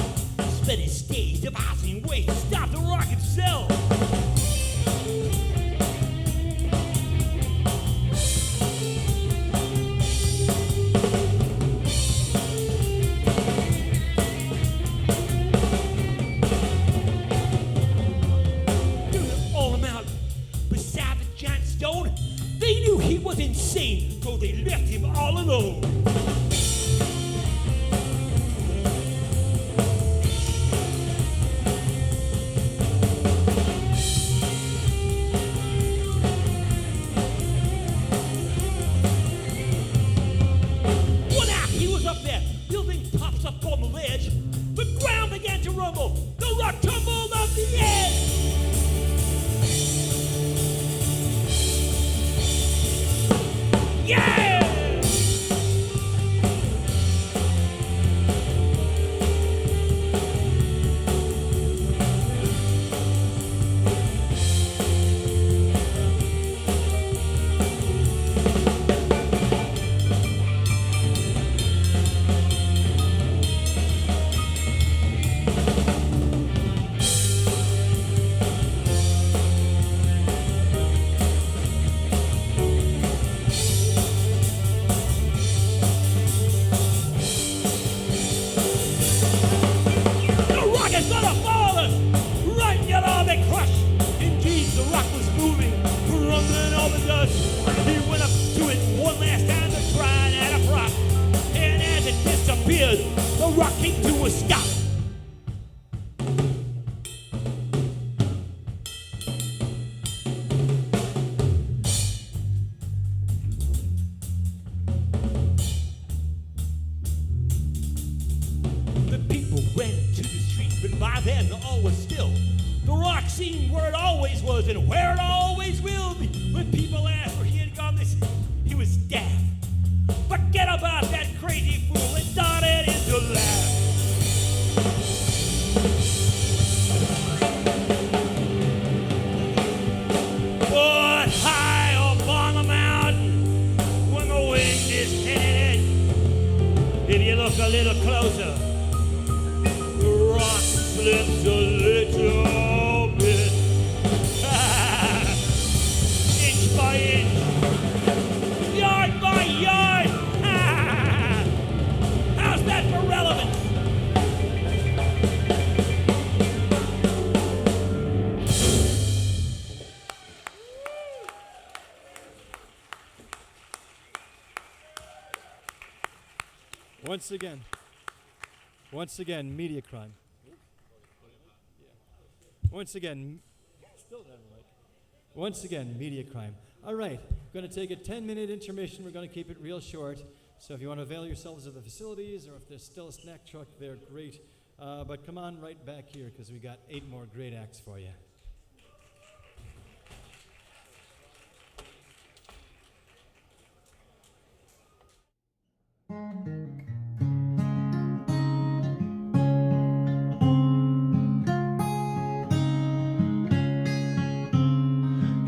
Spent his days devising ways to stop the rock himself. All amount beside the giant stone, they knew he was insane, so they left him all alone. One night he was up there, building pops up on the ledge. The ground began to rumble, the rock tumbled off the edge. Yeah! The rock came to a stop. The people ran to the street, but by then all was still. The rock seemed where it always was and where it always will be. When people asked where he had gone, they said he was daft. Forget about that crazy fool and started into laugh. But high up on the mountain, when the wind is headed, if you look a little closer, the rock slips a little bit. Inch by inch, yard by yard. How's that for relevance? Once again, media crime. Once again, media crime. All right, we're going to take a 10-minute intermission. We're going to keep it real short. So if you want to avail yourselves of the facilities, or if there's still a snack truck there, great. But come on right back here, because we got 8 more great acts for you.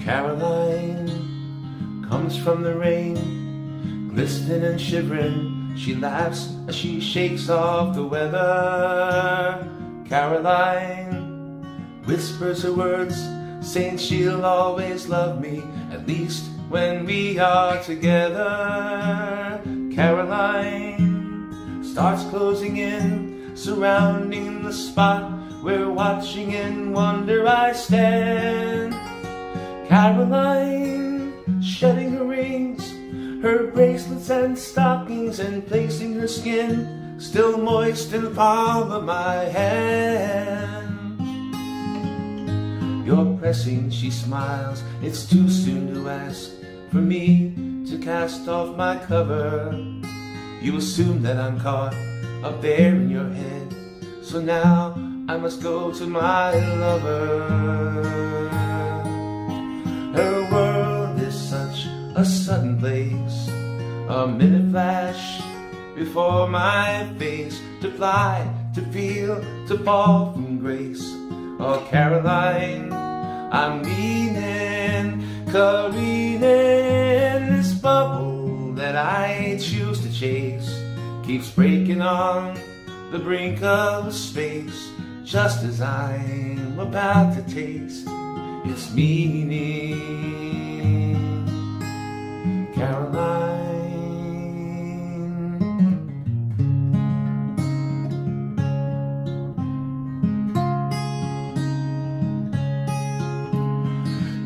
Caroline comes from the rain, glistening and shivering. She laughs as she shakes off the weather. Caroline whispers her words, saying she'll always love me, at least when we are together. Caroline starts closing in, surrounding the spot where watching in wonder I stand. Caroline, shedding her rings, her bracelets and stockings, and placing her skin still moist in the palm of my hand. You're pressing, she smiles, it's too soon to ask for me to cast off my cover. You assume that I'm caught up there in your head, so now I must go to my lover. Her world is such a sudden place, a minute flash before my face, to fly, to feel, to fall from grace. Oh, Caroline, I'm leaning, careening this bubble that I choose to chase. keeps breaking on the brink of space, just as I'm about to taste its meaning. Caroline,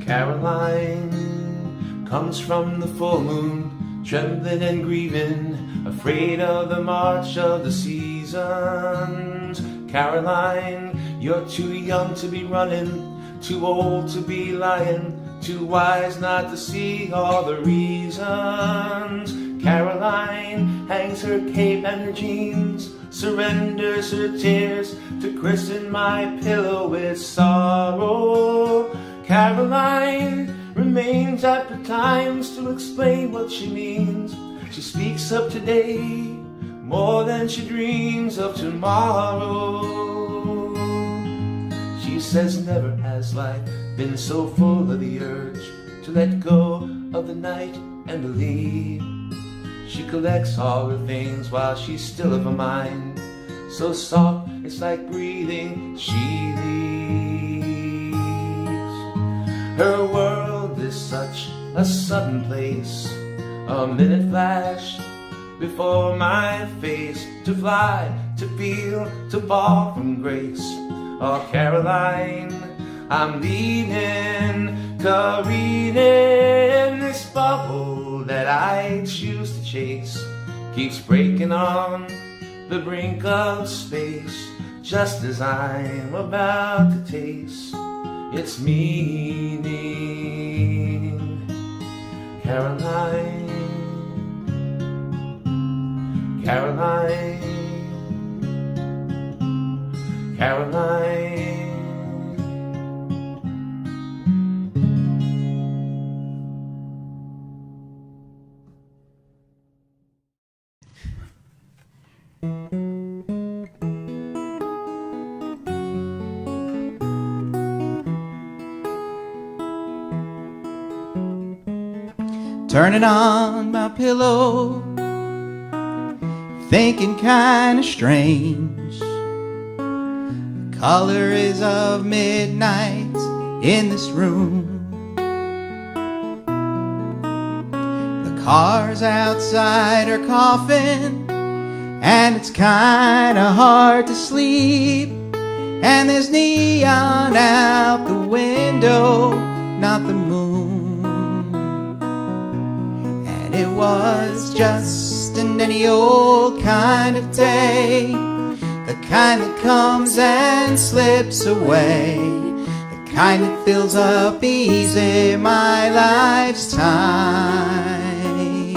Caroline comes from the full moon, trembling and grieving, afraid of the march of the seasons. Caroline, you're too young to be running, too old to be lying, too wise not to see all the reasons. Caroline hangs her cape and her jeans, surrenders her tears to christen my pillow with sorrow. Caroline remains at the times to explain what she means. She speaks of today more than she dreams of tomorrow. She says never has life been so full of the urge to let go of the night and believe. She collects all her things while she's still of her mind, so soft it's like breathing she leaves. Her world is such a sudden place, a minute flash before my face, to fly, to feel, to fall from grace. Oh, Caroline, I'm leaving, careening. This bubble that I choose to chase keeps breaking on the brink of space, just as I'm about to taste its meaning. Caroline, Caroline, Caroline. Turning on my pillow, thinking kinda strange. The color is of midnight in this room. The cars outside are coughing, and it's kinda hard to sleep. And there's neon out the window, not the moon. And it was just any old kind of day, the kind that comes and slips away, the kind that fills up easy my life's time.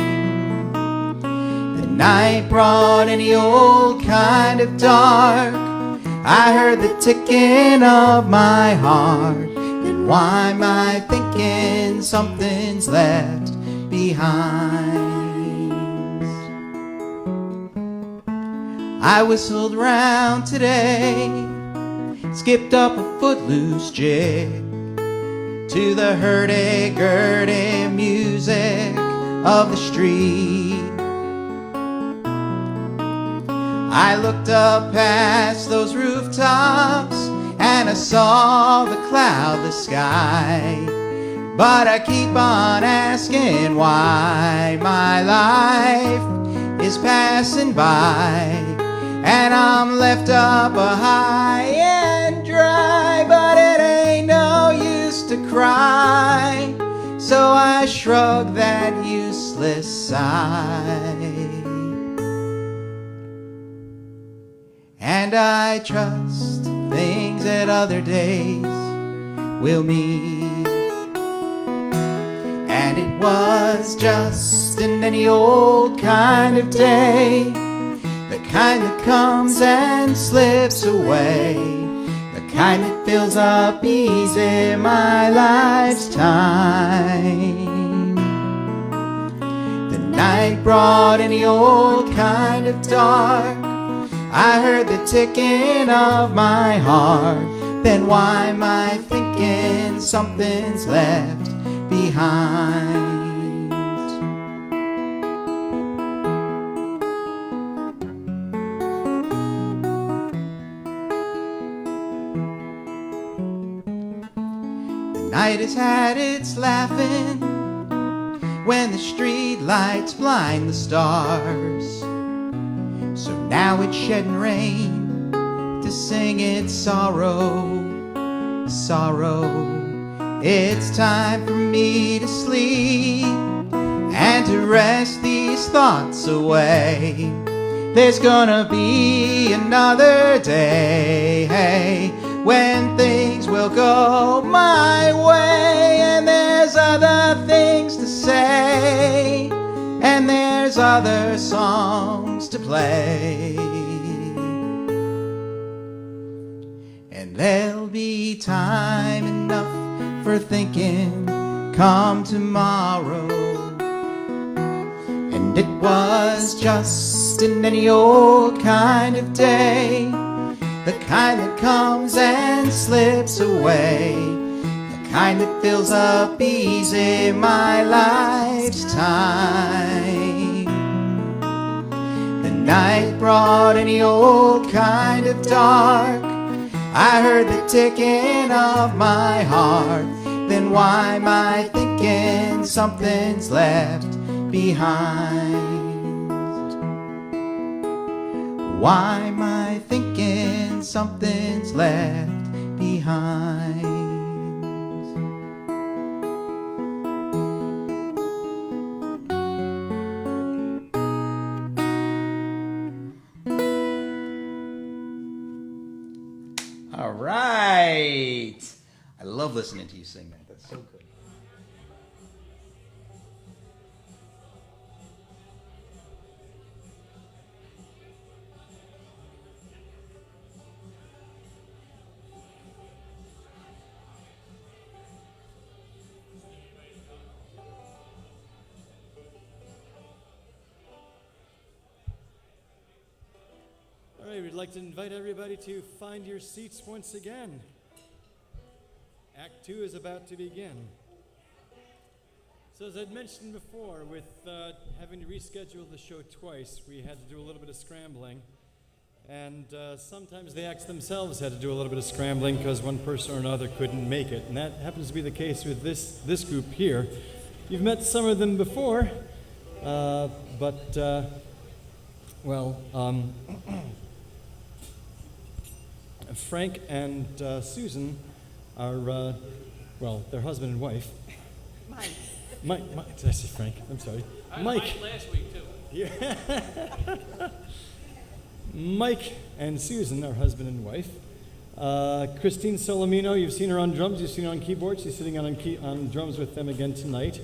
The night brought any old kind of dark. I heard the ticking of my heart. Then why am I thinking something's left behind? I whistled round today, skipped up a footloose jig to the hurdy-gurdy music of the street. I looked up past those rooftops and I saw the cloudless sky, but I keep on asking why my life is passing by. And I'm left up a high and dry, but it ain't no use to cry, so I shrug that useless sigh. And I trust things that other days will mean. And it was just any old kind of day, the kind that comes and slips away, the kind that fills up easy my life's time. The night brought any old kind of dark. I heard the ticking of my heart. Then why am I thinking something's left behind? night has had its laughing when the street lights blind the stars. So now it's shedding rain to sing its sorrow, sorrow. It's time for me to sleep and to rest these thoughts away. There's gonna be another day when things will go my way, and there's other things to say, and there's other songs to play. And there'll be time enough for thinking come tomorrow. And it was just in any old kind of day, the kind that comes and slips away, the kind that fills up easy my life's time. The night brought any old kind of dark. I heard the ticking of my heart. Then why am I thinking something's left behind? Why am I thinking something's left behind? All right. I love listening to you sing that. That's so good. All right, we'd like to invite everybody to find your seats once again. Act 2 is about to begin. So as I'd mentioned before, with having to reschedule the show twice, we had to do a little bit of scrambling. And sometimes the acts themselves had to do a little bit of scrambling because one person or another couldn't make it. And that happens to be the case with this group here. You've met some of them before, Frank and Susan are, they're husband and wife. Mike, did I say Frank? I'm sorry. Mike. Last week, too. Yeah. Mike and Susan are husband and wife. Christine Solomino, you've seen her on drums, you've seen her on keyboards. She's sitting on drums with them again tonight.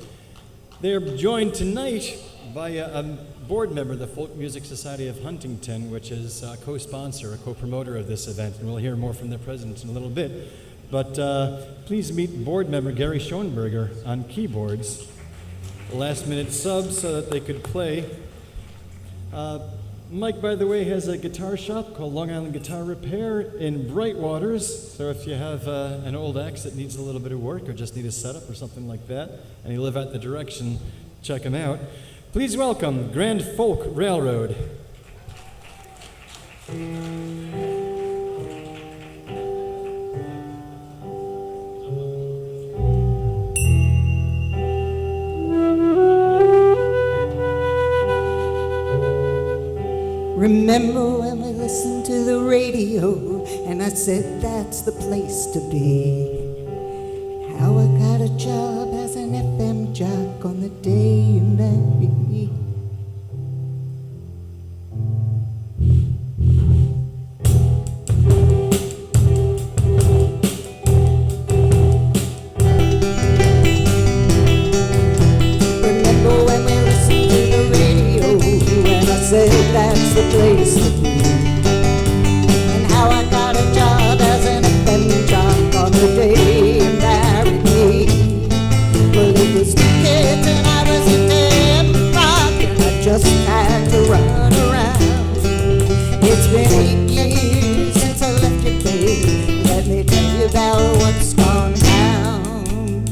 They're joined tonight by a board member of the Folk Music Society of Huntington, which is a co-sponsor, a co-promoter of this event, and we'll hear more from their president in a little bit. But please meet board member Gary Schoenberger on keyboards. Last-minute sub so that they could play. Mike, by the way, has a guitar shop called Long Island Guitar Repair in Brightwaters. So if you have an old axe that needs a little bit of work or just need a setup or something like that, and you live out the direction, check him out. Please welcome Grand Folk Railroad. Remember when we listened to the radio and I said that's the place to be? How I got a job as an FM jock on the day you married me. Remember when we listened to the radio and I said that's the place to be? And how I got a job as an FM jock on the day you married me. Well, it was 2 kids and I was a damn rock and I just had to run around. It's been 8 years since I left you, babe. Let me tell you about what's gone down.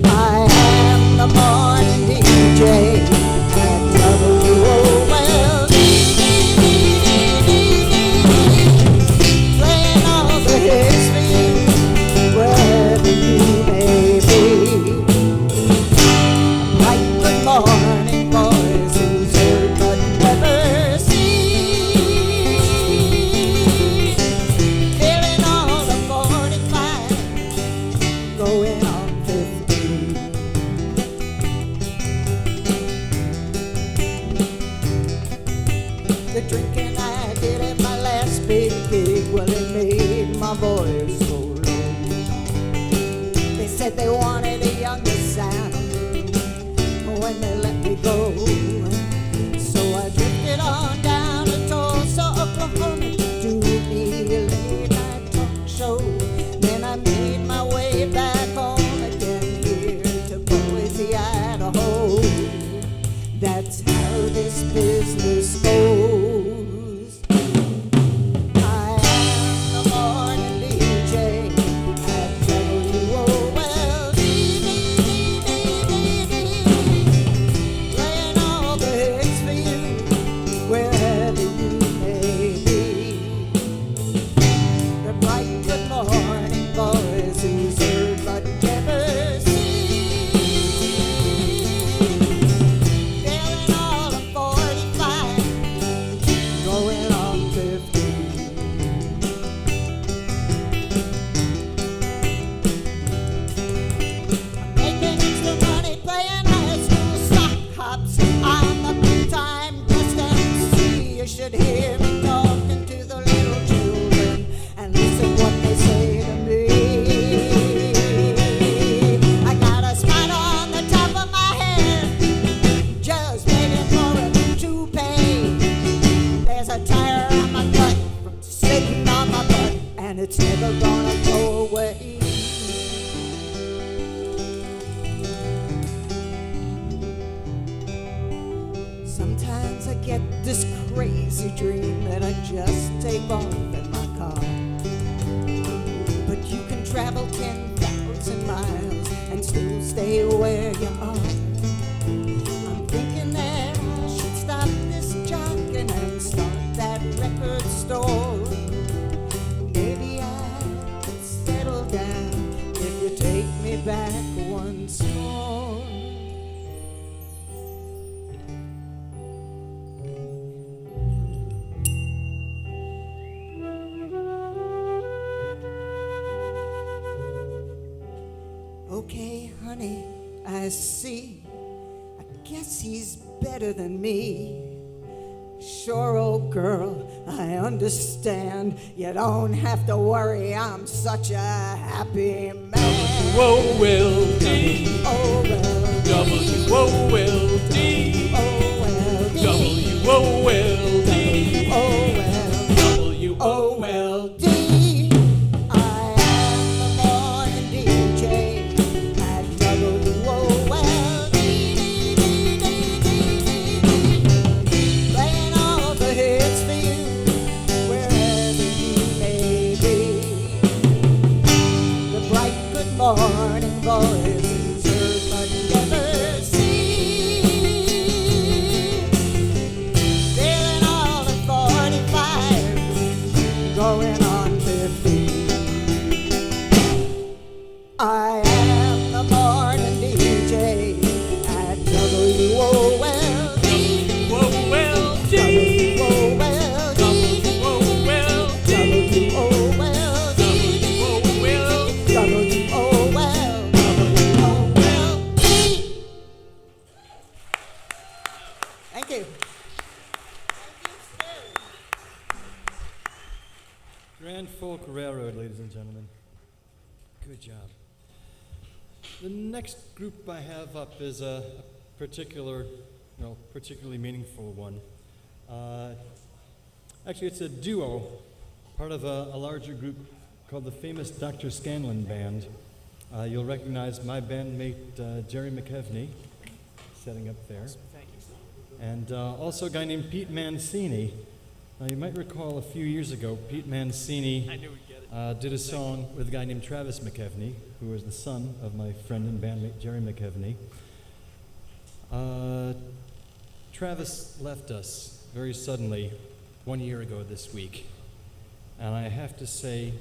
I am the morning DJ at WOLD. when they let me go. So I drifted on down to Tulsa, Oklahoma to do me a late night talk show. Then I made my way back home again here to Boise, Idaho. That's how this business goes. I am the morning DJ at WOLD, playing all the hits for you wherever you may be. The bright good morning voice who's heard but never seen. Feeling all of 45, going on 50. Making extra money playing high school sock hops on the big-time guest MC. You should hear me talking to the little children and listen what they say to me. I got a spot on the top of my head, just waiting for a new toupee. There's a tire on my butt from sitting on my butt, and it's never gonna go away. Sometimes I get this crazy dream that I just take off in my car. But you can travel 10,000 miles and still stay where you are. I'm thinking that I should stop this jocking and start that record store. Maybe I could settle down if you take me back once more. Okay, honey, I see. I guess he's better than me. Sure, old girl, I understand. You don't have to worry, I'm such a happy man. W-O-L-D, Oh, well, W-O-L-D, oh, well, W-O-L-D, oh, well, W-O-L-D. O-L-D. I am the morning DJ at WOLD, playing all the hits for you wherever you may be. The bright good morning voice is heard but never seen. Feeling all at 45, going on 50. I am the morning DJ at WOLD, W-O-L-D, WOLD, W-O-L-D, WOLD. Thank you. Grand Folk Railroad, ladies and gentlemen. Good job. The next group I have up is a particularly meaningful one. Actually, it's a duo, part of a larger group called the famous Dr. Scanlon Band. You'll recognize my bandmate Jerry McKevney, setting up there. And also a guy named Pete Mancini. Now, you might recall a few years ago, Pete Mancini did a song with a guy named Travis McKevney, who was the son of my friend and bandmate Jerry McKevney. Travis left us very suddenly 1 year ago this week. And I have to say,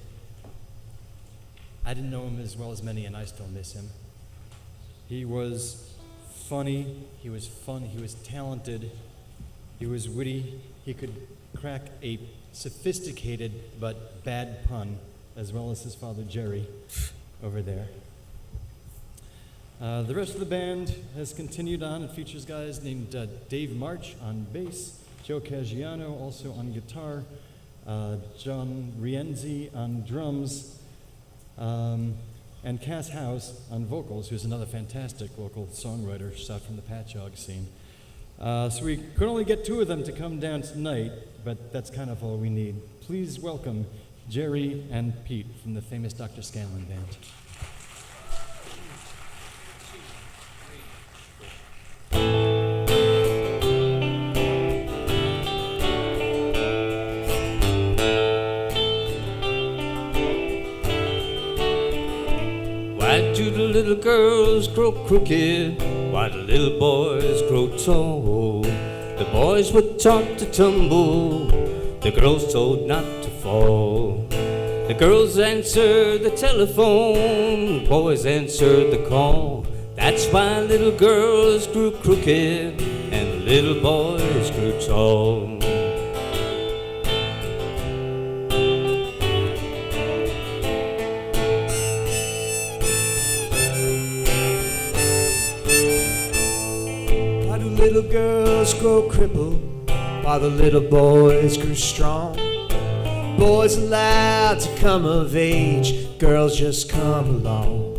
I didn't know him as well as many, and I still miss him. He was funny, he was fun, he was talented, he was witty, he could crack a sophisticated but bad pun, as well as his father Jerry over there. The rest of the band has continued on. It features guys named Dave March on bass, Joe Caggiano also on guitar, John Rienzi on drums, and Cass House on vocals, who's another fantastic local songwriter out from the Patchogue scene. So we could only get two of them to come down tonight, but that's kind of all we need. Please welcome Jerry and Pete from the famous Dr. Scanlon Band. Why do the little girls grow crooked? Why the little boys grow tall? The boys were taught to tumble, the girls told not to fall. The girls answered the telephone, boys answered the call. That's why little girls grew crooked and little boys grew tall. Little girls grow crippled while the little boys grew strong. Boys allowed to come of age, girls just come along.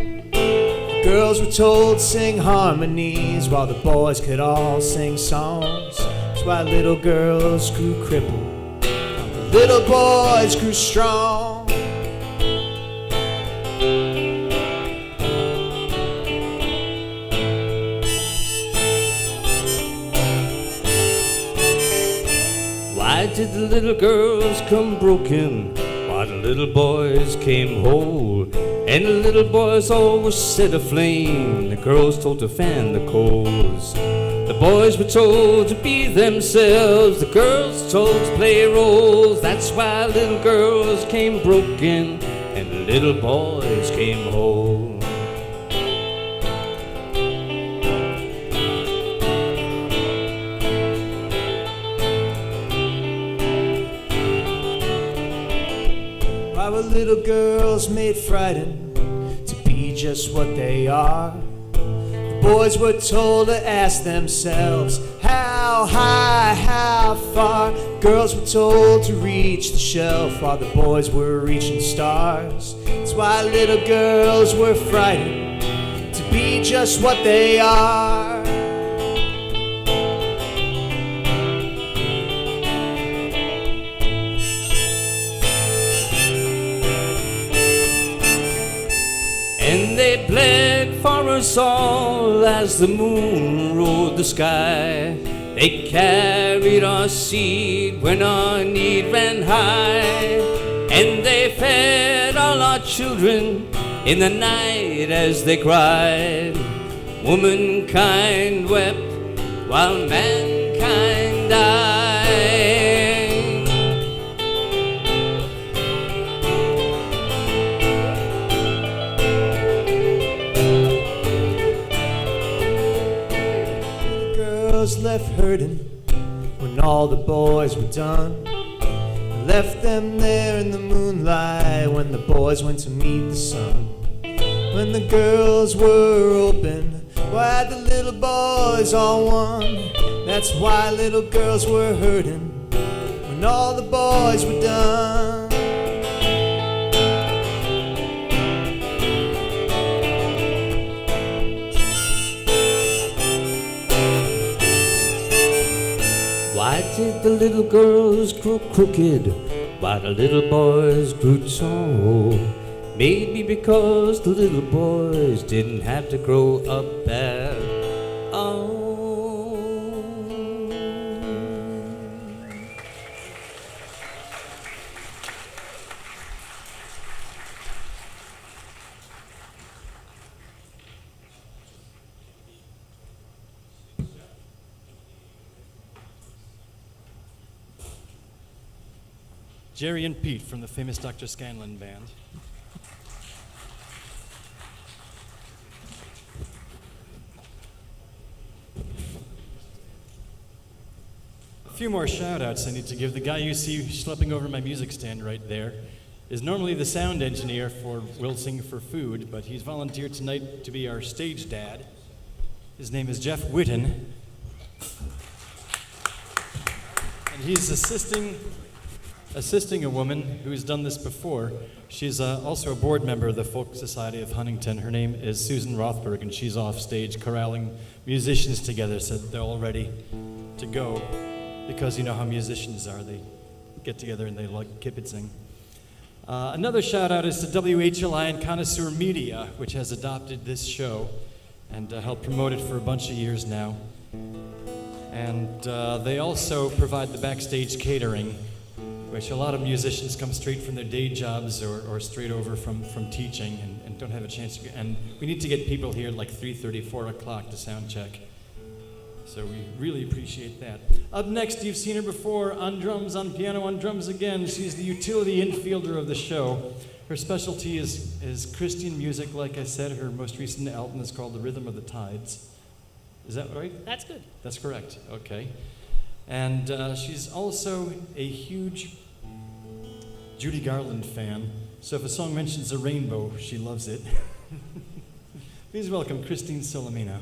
Girls were told to sing harmonies while the boys could all sing songs. That's why little girls grew crippled while the little boys grew strong. Why did the little girls come broken while the little boys came whole? And the little boys always set aflame, the girls told to fan the coals. The boys were told to be themselves, the girls told to play roles. That's why little girls came broken and little boys came whole. Were little girls made frightened to be just what they are? The boys were told to ask themselves, how high, how far? Girls were told to reach the shelf while the boys were reaching stars. That's why little girls were frightened to be just what they are. And they bled for us all as the moon rode the sky. They carried our seed when our need ran high. And they fed all our children in the night as they cried. Womankind wept while mankind died. Left hurting when all the boys were done. Left them there in the moonlight when the boys went to meet the sun. When the girls were open, why the little boys all won? That's why little girls were hurting when all the boys were done. Why did the little girls grow crooked while the little boys grew tall? Maybe because the little boys didn't have to grow up at all. Jerry and Pete from the famous Dr. Scanlon Band. A few more shout-outs I need to give. The guy you see schlepping over my music stand right there is normally the sound engineer for We'll Sing for Food, but he's volunteered tonight to be our stage dad. His name is Jeff Whitten. And he's assisting assisting a woman who's done this before. She's also a board member of the Folk Society of Huntington. Her name is Susan Rothberg, and she's off stage corralling musicians together so that they're all ready to go. Because you know how musicians are. They get together and they like kibitzing. Another shout out is to WHLI and Connoisseur Media, which has adopted this show and helped promote it for a bunch of years now. And they also provide the backstage catering, which a lot of musicians come straight from their day jobs or straight over from teaching and don't have a chance to get. And we need to get people here at like 3:30, 4 o'clock to sound check. So we really appreciate that. Up next, you've seen her before on drums, on piano, on drums again. She's the utility infielder of the show. Her specialty is Christian music, like I said. Her most recent album is called The Rhythm of the Tides. Is that right? That's good. That's correct. Okay. And she's also a huge Judy Garland fan. So if a song mentions a rainbow, she loves it. Please welcome Christine Solomino.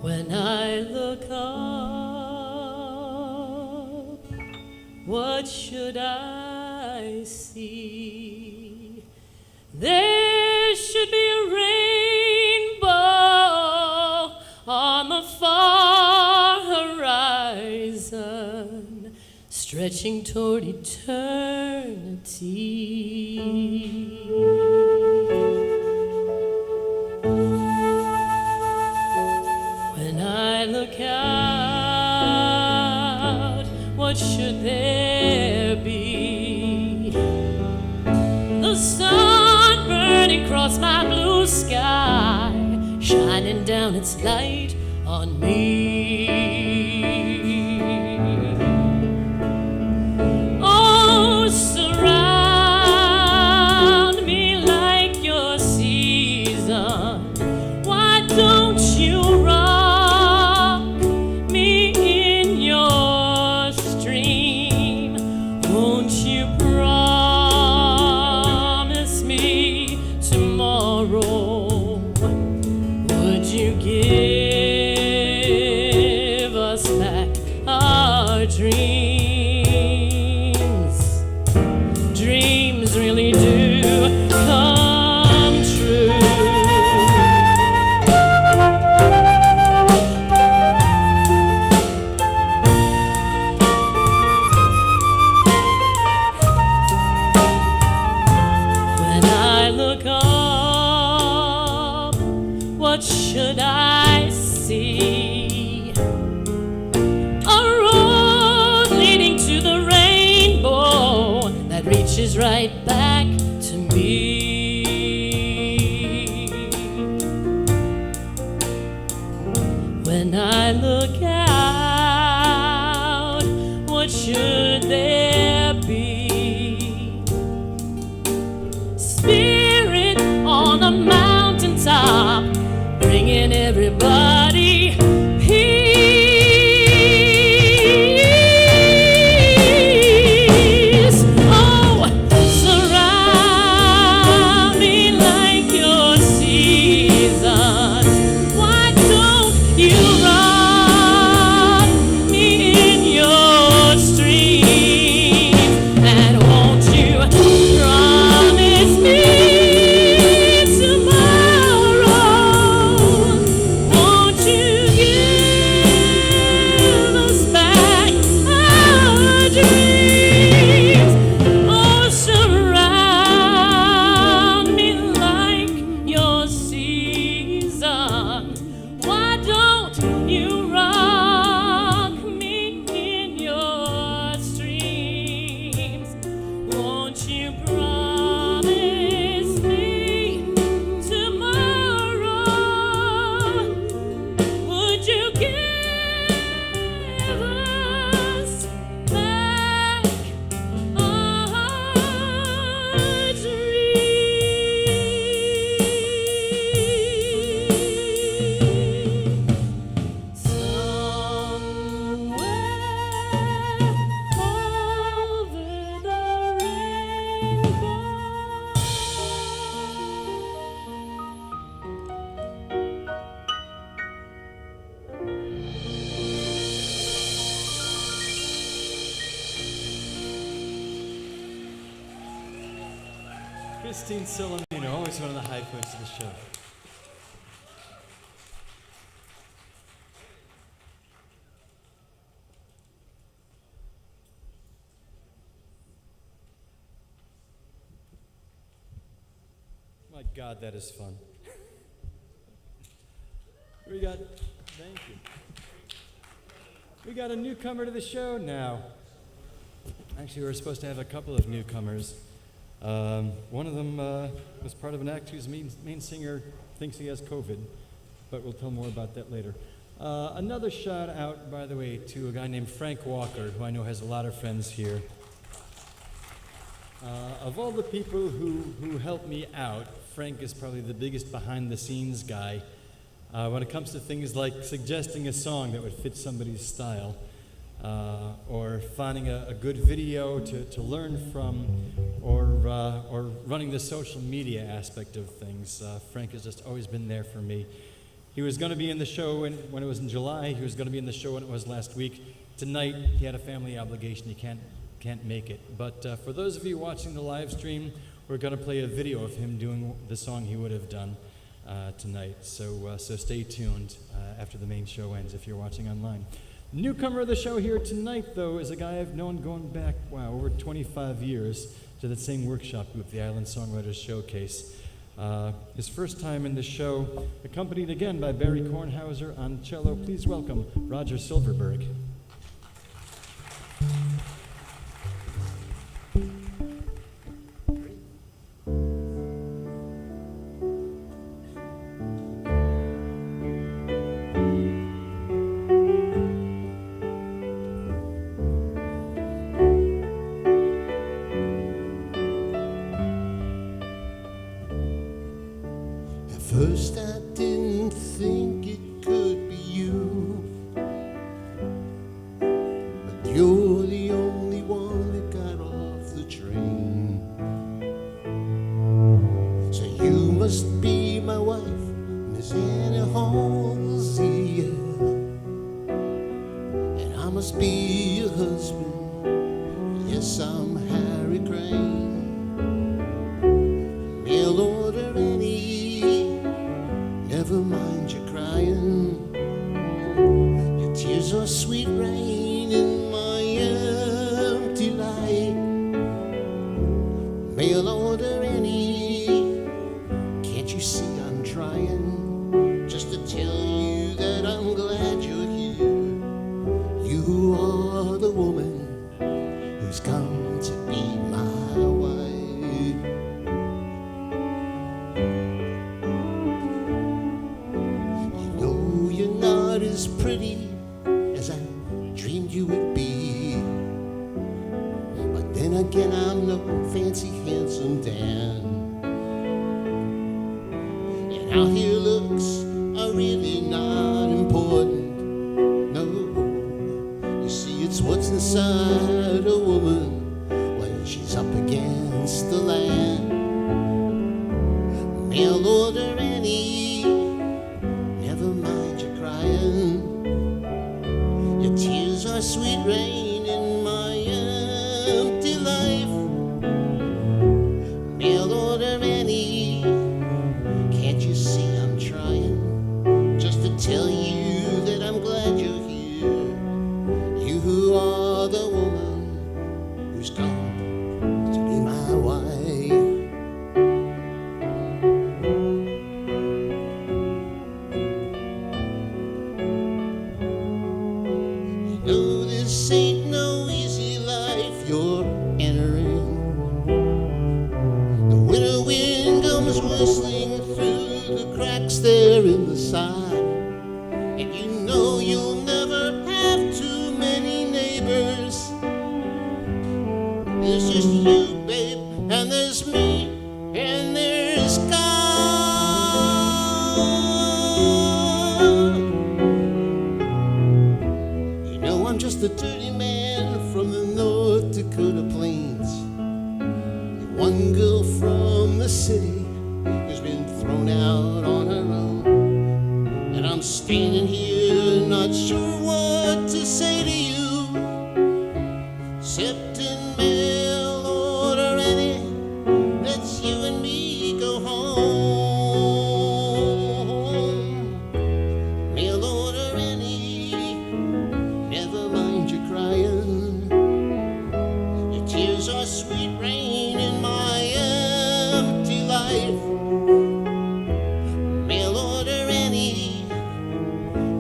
When I look up, what should I see? There should be a rainbow on the far horizon, stretching toward eternity. When I look out, what should there be? The sun burning across my blue sky, shining down its light on me. Oh, surround me like your season. Why don't you rock me in your stream? Won't you promise me tomorrow? Would you give us back our dreams? Dreams really do come true. When I look up, what should I see? A road leading to the rainbow that reaches right back to me. When I look out, what should there be? Spirit on a mountaintop, bringing everybody peace. Oh, surround Christine Solomino, always one of the high points of the show. My God, that is fun. Thank you. We got a newcomer to the show now. Actually, we were supposed to have a couple of newcomers. One of them was part of an act whose main singer thinks he has COVID, but we'll tell more about that later. Another shout out, by the way, to a guy named Frank Walker, who I know has a lot of friends here. Of all the people who helped me out, Frank is probably the biggest behind-the-scenes guy when it comes to things like suggesting a song that would fit somebody's style, or finding a good video to learn from, or running the social media aspect of things. Frank has just always been there for me. He was going to be in the show when it was in July. He was going to be in the show when it was last week. Tonight, he had a family obligation. He can't make it. But for those of you watching the live stream, we're going to play a video of him doing the song he would have done tonight. So stay tuned after the main show ends if you're watching online. Newcomer of the show here tonight, though, is a guy I've known going back, over 25 years to that same workshop group, the Island Songwriters Showcase. His first time in the show, accompanied again by Barry Kornhauser on cello. Please welcome Roger Silverberg. First I didn't think it could be you, but you're the only one that got off the train. So you must be my wife, Miss Anna Halsey, and I must be your husband. Yes, I'm Harry Crane. Mail order any. Never mind your crying. Your tears are sweet rain in my empty light. Mail order any. Can't you see I'm trying just to tell you that I'm glad you're here? You are the woman who's come to be my wife. As pretty as I dreamed you would be, but then again I'm no fancy handsome Dan, and out here looks are really not important. No, you see it's what's inside a woman when she's up against the land. Mail order any. Never mind your crying. Your tears are sweet rain in my empty life. Mail order any. Can't you see I'm trying just to tell you that I'm glad you're here? You are the woman who's come to be my wife. This ain't no easy life you're entering. The winter wind comes whistling through the cracks there in the side, and you know you'll never have too many neighbors. There's just you, babe, and there's me, and there's God. I'm just a dirty man from the North Dakota plains. One girl from the city who's been thrown out on her own. And I'm standing here not sure what to say to you, except in mail order any. That's you and me. sweet rain in my empty life. Mail order any,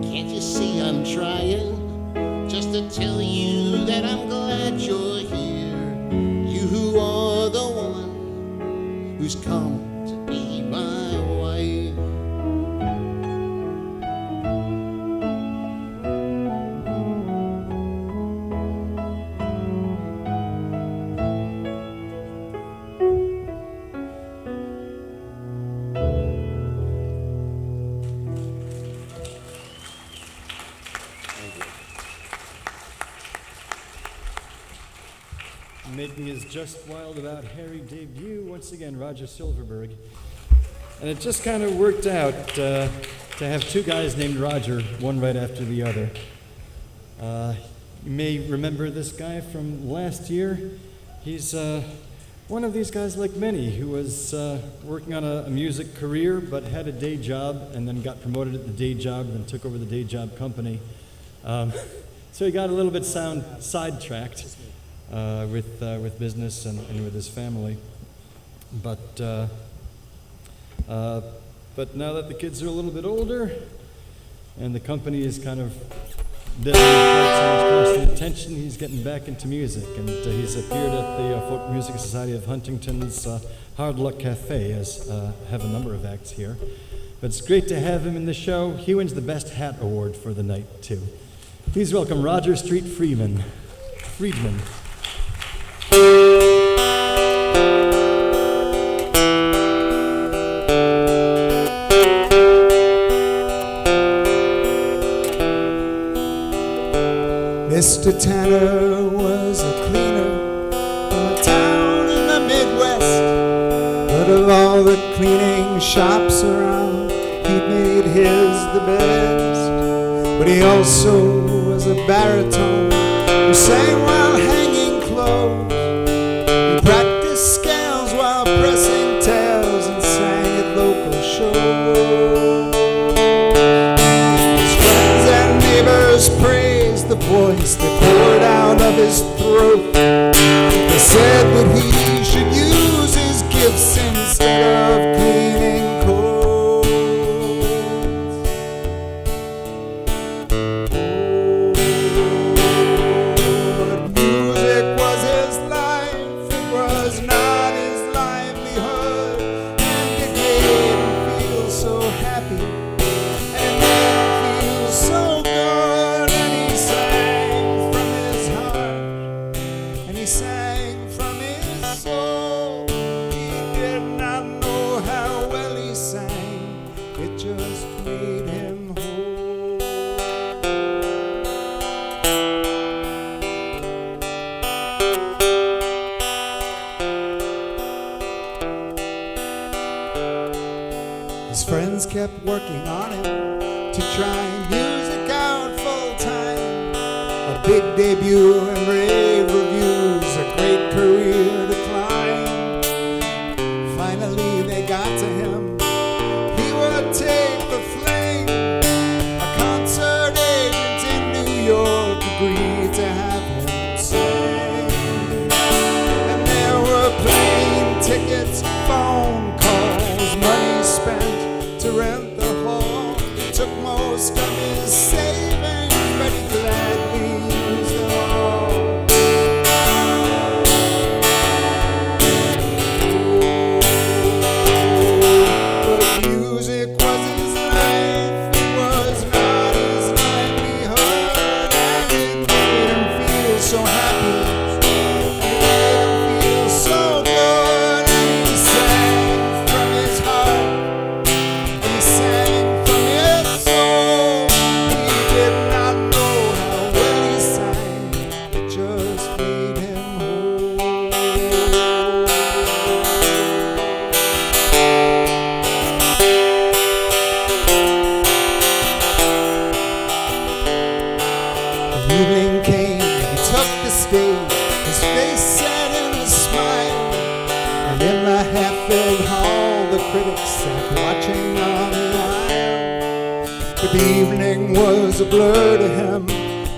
can't you see I'm trying just to tell you that I'm glad you're here. You who are the one who's come to be my wife. Making his Just Wild About Harry debut, once again, Roger Silverberg. And it just kind of worked out to have two guys named Roger, one right after the other. You may remember this guy from last year. He's one of these guys like many who was working on a music career but had a day job and then got promoted at the day job and then took over the day job company. So he got a little bit sidetracked with business and with his family. But now that the kids are a little bit older and the company is kind of getting quite so much constant attention, he's getting back into music. And he's appeared at the Folk Music Society of Huntington's Hard Luck Cafe, as have a number of acts here. But it's great to have him in the show. He wins the Best Hat Award for the night, too. Please welcome Roger Street Friedman. Mr. Tanner was a cleaner from a town in the Midwest, but of all the cleaning shops around, he made his the best. But he also was a baritone who sang while hanging clothes. He practiced scales while pressing tails and sang at local shows. His friends and neighbors praised the voice that poured out of his throat. They said that he should use his gifts instead of cleaning coats. But music was his life, it was not his livelihood, and it made him feel so happy, and made him feel so good, and he sang from his heart, and he sang from his soul. He did not know how well he sang, it just made him whole. His friends kept working on him to try music out full time. A big debut and rave reviews, a great career to climb. Finally they got to him, he would take the flame. A concert agent in New York agreed to have him sing. And there were plane tickets, phone calls, money spent to rent the hall. It took most of his savings, but he gladly used them all. But music was his life, it was not his livelihood, and it made him feel so happy, it made him feel so good, and he sang from his heart, and he sang from his soul. He did not know how well he sang, it just made him whole. The evening came and he took the stage, his face set in a smile, and in the half-filled hall the critics sat watching on the aisle. But the evening was a blur to him,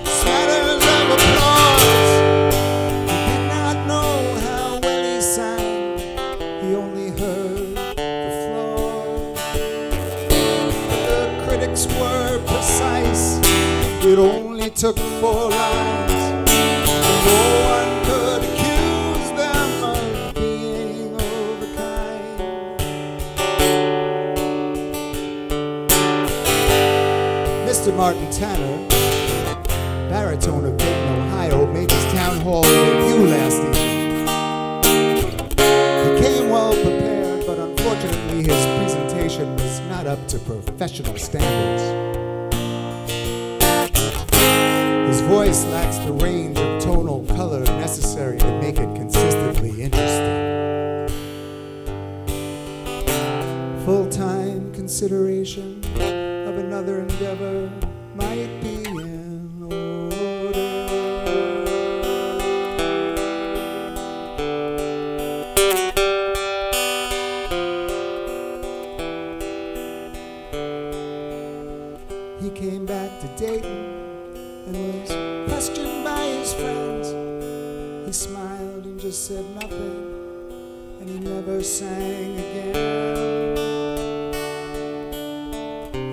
smatters of applause. He did not know how took 4 lines. No one could accuse them of being overkind. Mr. Martin Tanner, baritone of Dayton, Ohio, made his town hall debut last evening. He came well prepared, but unfortunately his presentation was not up to professional standards. His voice lacks the range of tonal color necessary to make it consistently interesting. Full-time consideration of another endeavor might be in order. He came back to Dayton and was questioned by his friends. He smiled and just said nothing, and he never sang again,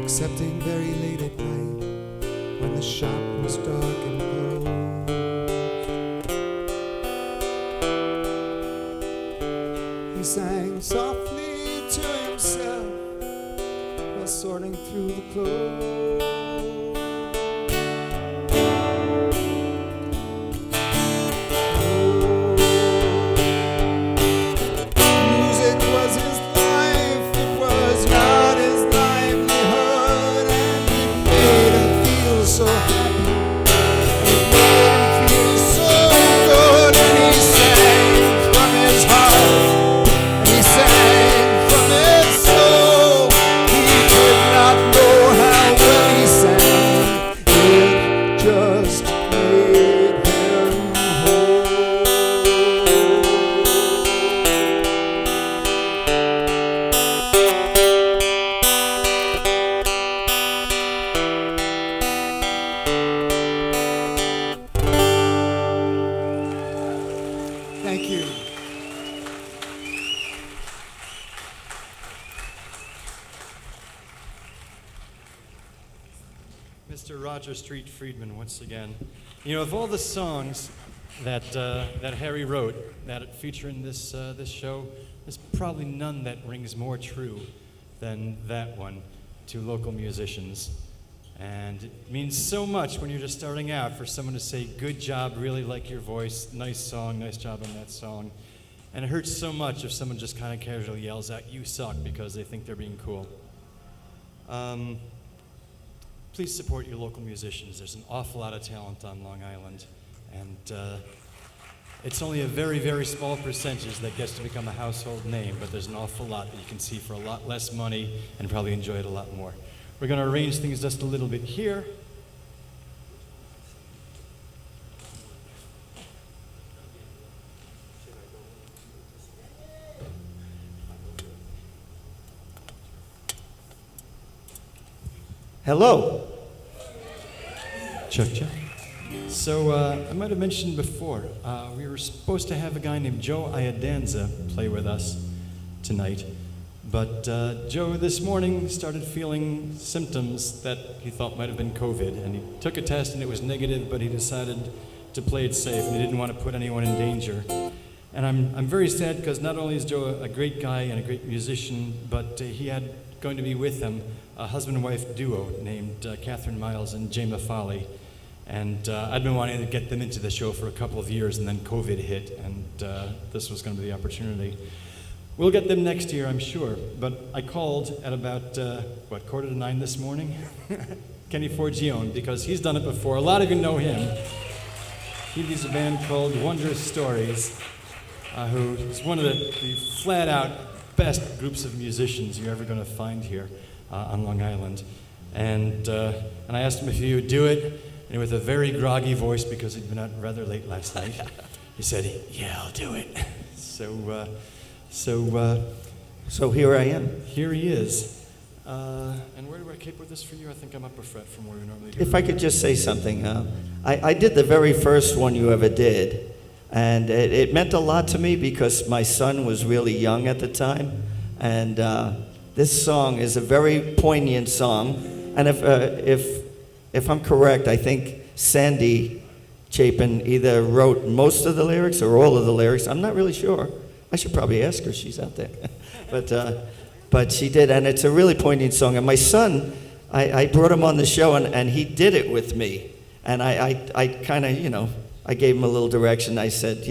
excepting very late at night when the shop was dark and closed. He sang softly to himself while sorting through the clothes. Thank you. Mr. Roger Street Friedman, once again. You know, of all the songs that Harry wrote that feature in this show, there's probably none that rings more true than that one to local musicians. And it means so much when you're just starting out for someone to say, good job, really like your voice, nice song, nice job on that song. And it hurts so much if someone just kind of casually yells out, you suck, because they think they're being cool. Please support your local musicians. There's an awful lot of talent on Long Island. And it's only a very, very small percentage that gets to become a household name, but there's an awful lot that you can see for a lot less money and probably enjoy it a lot more. We're going to arrange things just a little bit here. Hello. Check, check. So I might have mentioned before, we were supposed to have a guy named Joe Iadanza play with us tonight. But Joe this morning started feeling symptoms that he thought might have been COVID, and he took a test and it was negative, but he decided to play it safe and he didn't want to put anyone in danger. And I'm very sad because not only is Joe a great guy and a great musician, but he had going to be with him a husband and wife duo named Catherine Miles and Jay Folly. And I'd been wanting to get them into the show for a couple of years, and then COVID hit, and this was going to be the opportunity. We'll get them next year, I'm sure. But I called at about, 8:45 this morning? Kenny Forgione, because he's done it before. A lot of you know him. He leads a band called Wondrous Stories, who is one of the flat-out best groups of musicians you're ever going to find here on Long Island. And I asked him if he would do it, and with a very groggy voice, because he'd been out rather late last night, he said, yeah, I'll do it. So here I am. Here he is. And where do I caper this for you? I think I'm up a fret from where we normally do. If I could just say something. I did the very first one you ever did, and it meant a lot to me because my son was really young at the time, and this song is a very poignant song, and if I'm correct, I think Sandy Chapin either wrote most of the lyrics or all of the lyrics. I'm not really sure. I should probably ask her. She's out there. But she did, and it's a really poignant song. And my son, I brought him on the show, and he did it with me. And I kind of, I gave him a little direction. I said,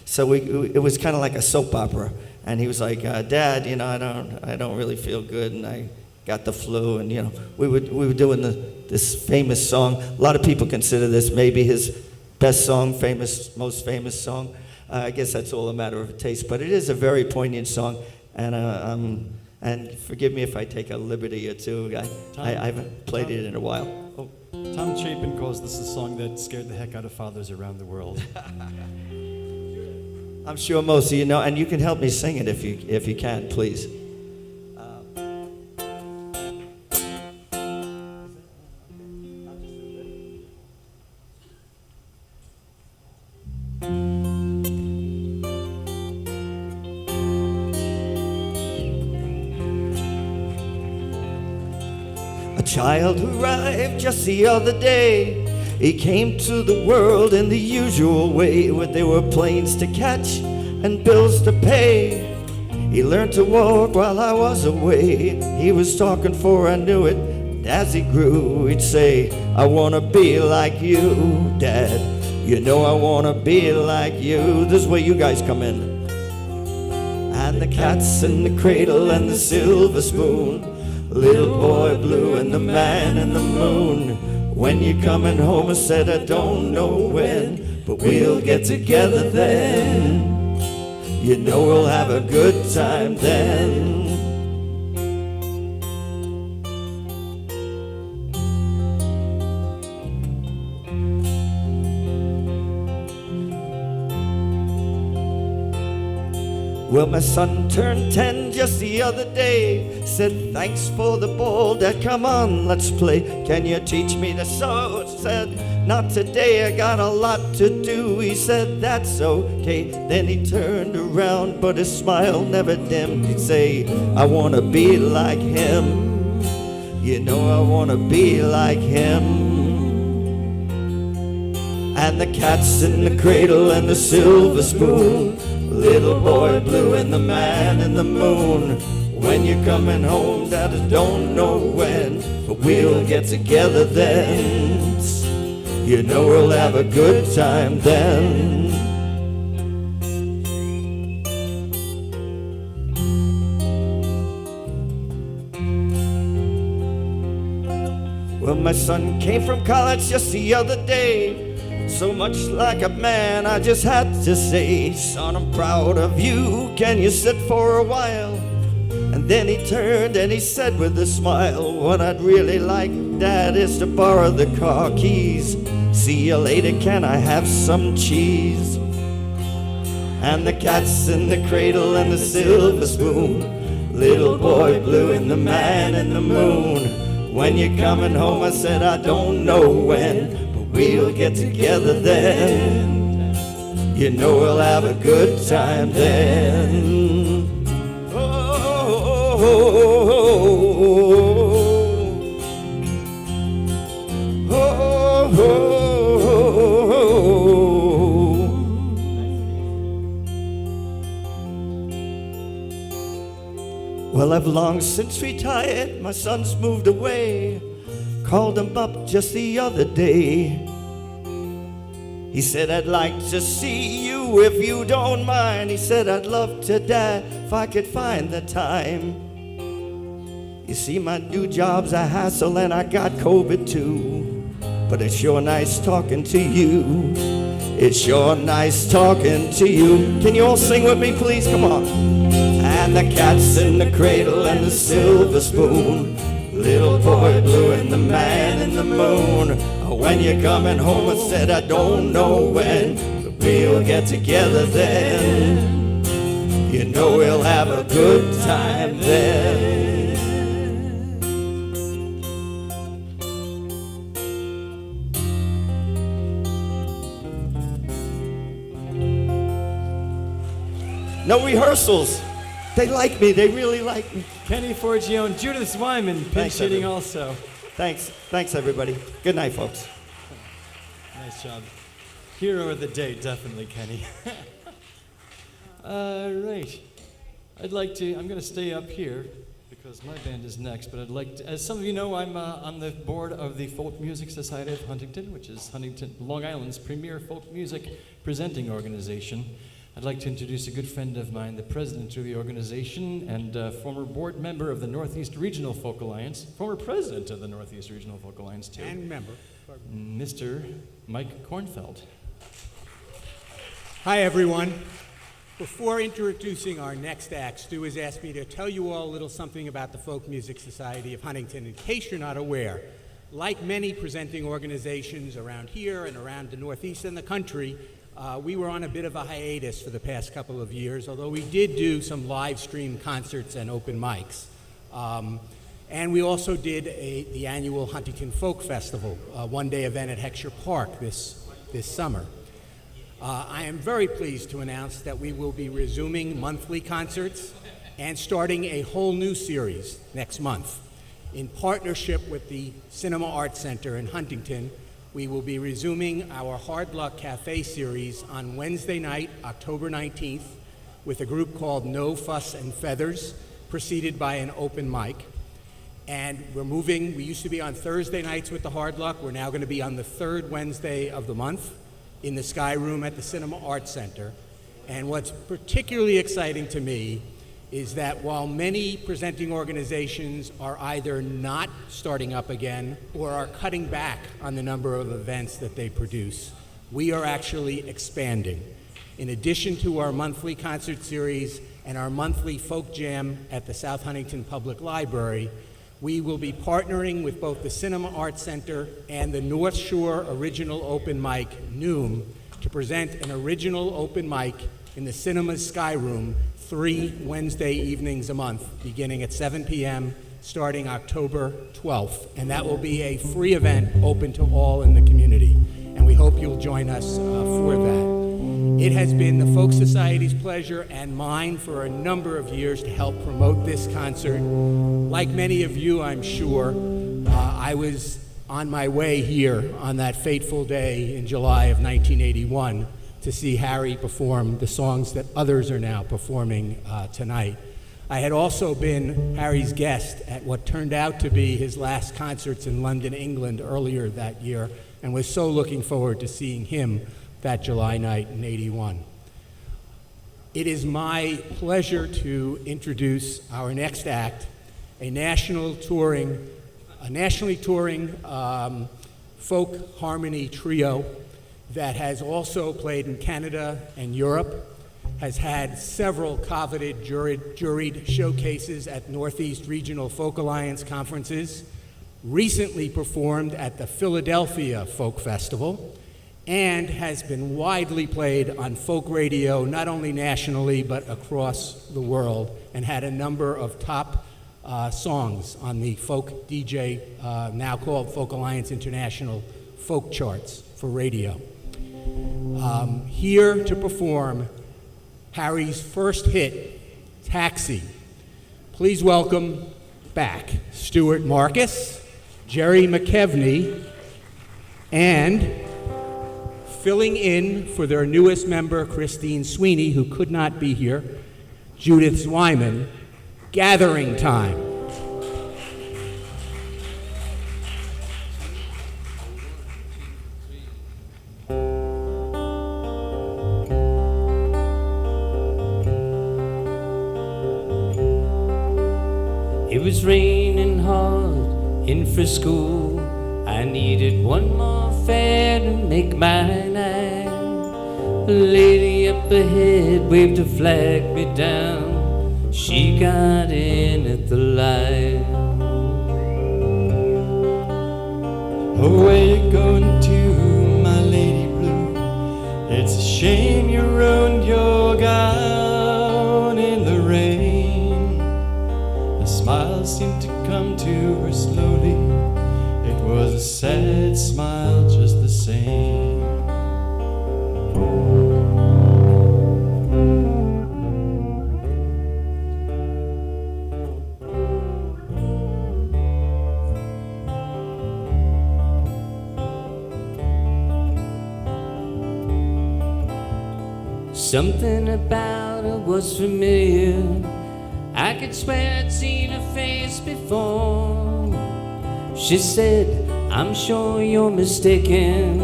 so it was kind of like a soap opera. And he was like, Dad, I don't really feel good, and I got the flu. And we were doing this famous song. A lot of people consider this maybe his best song, most famous song. I guess that's all a matter of taste, but it is a very poignant song. And forgive me if I take a liberty or two. I haven't played it in a while. Oh, Tom Chapin calls this a song that scared the heck out of fathers around the world. I'm sure most of you know, and you can help me sing it if you can, please. A child who arrived just the other day. He came to the world in the usual way, where there were planes to catch and bills to pay. He learned to walk while I was away. He was talking before I knew it. And as he grew, he'd say, I wanna be like you, Dad. I wanna be like you. This is where you guys come in. And the cat's in the cradle and the silver spoon, little boy blue and the man in the moon. When you're coming home, I said, I don't know when, but we'll get together then. We'll have a good time then. Well, my son turned 10 just the other day. Said, thanks for the ball, Dad, come on, let's play. Can you teach me to sew? Said, not today, I got a lot to do. He said, that's okay. Then he turned around, but his smile never dimmed. He'd say, I wanna be like him. I wanna be like him. And the cat's in the cradle and the silver spoon, little boy blue and the man in the moon. When you're coming home, Dad, I don't know when, but we'll get together then. We'll have a good time then. Well, my son came from college just the other day. So much like a man, I just had to say, son, I'm proud of you. Can you sit for a while? And then he turned and he said with a smile, what I'd really like, Dad, is to borrow the car keys. See you later, can I have some cheese? And the cat's in the cradle and the silver spoon, little boy blue and the man in the moon. When you're coming home, I said, I don't know when, we'll get together then. We'll have a good time then. Oh, Well, I've long since retired. My son's moved away. Called him up just the other day. He said, I'd like to see you if you don't mind. He said, I'd love to, Dad, if I could find the time. You see, my new job's a hassle and I got COVID too. But it's sure nice talking to you. It's sure nice talking to you. Can you all sing with me, please? Come on. And the cat's in the cradle and the silver spoon, little boy blue and the man in the moon. When you're coming home, I said, I don't know when, but we'll get together then. We'll have a good time then. No rehearsals. They like me. They really like me. Kenny Forgione, Judith Wyman, pinch hitting also. Thanks. Thanks, everybody. Good night, folks. Nice job. Hero of the day, definitely, Kenny. Right. I'm going to stay up here because my band is next, but I'd like to, as some of you know, I'm on the board of the Folk Music Society of Huntington, which is Long Island's premier folk music presenting organization. I'd like to introduce a good friend of mine, the president of the organization and former board member of the Northeast Regional Folk Alliance, former president of the Northeast Regional Folk Alliance, too. And member. Mr. Mike Kornfeld. Hi, everyone. Before introducing our next act, Stu has asked me to tell you all a little something about the Folk Music Society of Huntington, in case you're not aware. Like many presenting organizations around here and around the Northeast and the country, we were on a bit of a hiatus for the past couple of years, although we did do some live stream concerts and open mics. And we also did the annual Huntington Folk Festival, a one-day event at Heckscher Park this summer. I am very pleased to announce that we will be resuming monthly concerts and starting a whole new series next month. In partnership with the Cinema Arts Center in Huntington, we will be resuming our Hard Luck Cafe series on Wednesday night, October 19th, with a group called No Fuss and Feathers, preceded by an open mic. And we used to be on Thursday nights with the Hard Luck. We're now going to be on the third Wednesday of the month in the Sky Room at the Cinema Arts Center. And what's particularly exciting to me is that while many presenting organizations are either not starting up again or are cutting back on the number of events that they produce, we are actually expanding. In addition to our monthly concert series and our monthly folk jam at the South Huntington Public Library, we will be partnering with both the Cinema Arts Center and the North Shore Original Open Mic, NOOM, to present an original open mic in the Cinema's Sky Room 3 Wednesday evenings a month, beginning at 7 p.m., starting October 12th. And that will be a free event open to all in the community. And we hope you'll join us for that. It has been the Folk Society's pleasure and mine for a number of years to help promote this concert. Like many of you, I'm sure, I was on my way here on that fateful day in July of 1981 to see Harry perform the songs that others are now performing tonight. I had also been Harry's guest at what turned out to be his last concerts in London, England earlier that year, and was so looking forward to seeing him that July night in '81. It is my pleasure to introduce our next act, a nationally touring folk harmony trio that has also played in Canada and Europe, has had several coveted juried showcases at Northeast Regional Folk Alliance conferences, recently performed at the Philadelphia Folk Festival, and has been widely played on folk radio, not only nationally, but across the world, and had a number of top songs on the folk DJ, now called Folk Alliance International folk charts for radio. Here to perform Harry's first hit, Taxi. Please welcome back Stuart Marcus, Jerry McKevney, and filling in for their newest member, Christine Sweeney, who could not be here, Judith Zwyman, Gathering Time. It was raining hard in Frisco. I needed one more fare to make my night. A lady up ahead waved a flag me down. She got in at the light. Oh, where you going to, my lady blue? It's a shame you ruined your gown in the rain. A smile seemed to come to her slowly. It was a sad smile just the same. Something about her was familiar. I could swear I'd seen her face before. She said, I'm sure you're mistaken,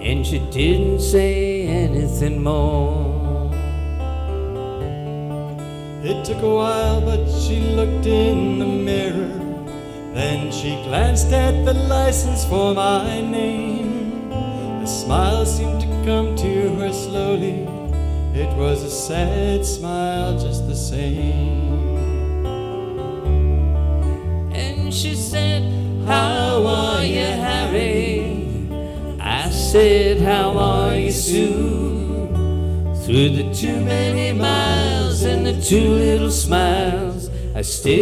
and she didn't say anything more. It took a while, but she looked in the mirror. Then she glanced at the license for my name. A smile seemed to come to her slowly. It was a sad smile just the same. And she said, how are you, Harry? I said, how are you, Sue? Through the too many miles and the too little smiles, I still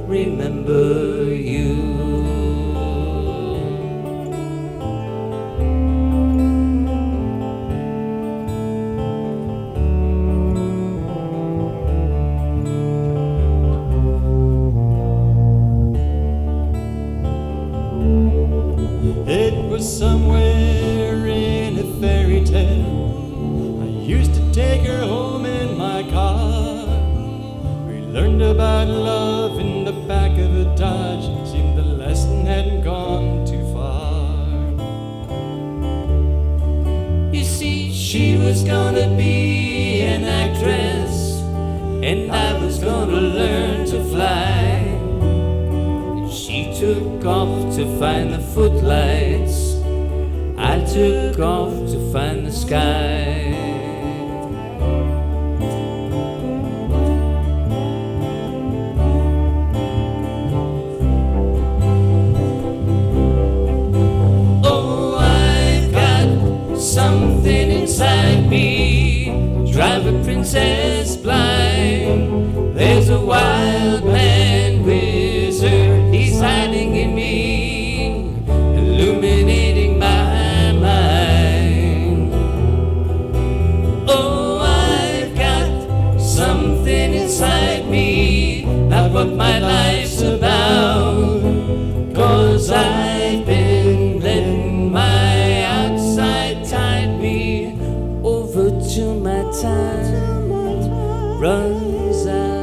remember you. It was somewhere in a fairy tale. I used to take her home in my car. We learned about love in the back of a Dodge. Seemed the lesson hadn't gone too far. You see, she was gonna be an actress, and I was gonna learn to fly. She took off to find the footlights. I took off to find the sky. Oh, I've got something inside me, drive a princess blind. There's a wild man wizard, he's hiding in me, illuminating my mind. Oh, I've got something inside me, not what my life's about, 'cause I've been letting my outside tide me over till my time runs out.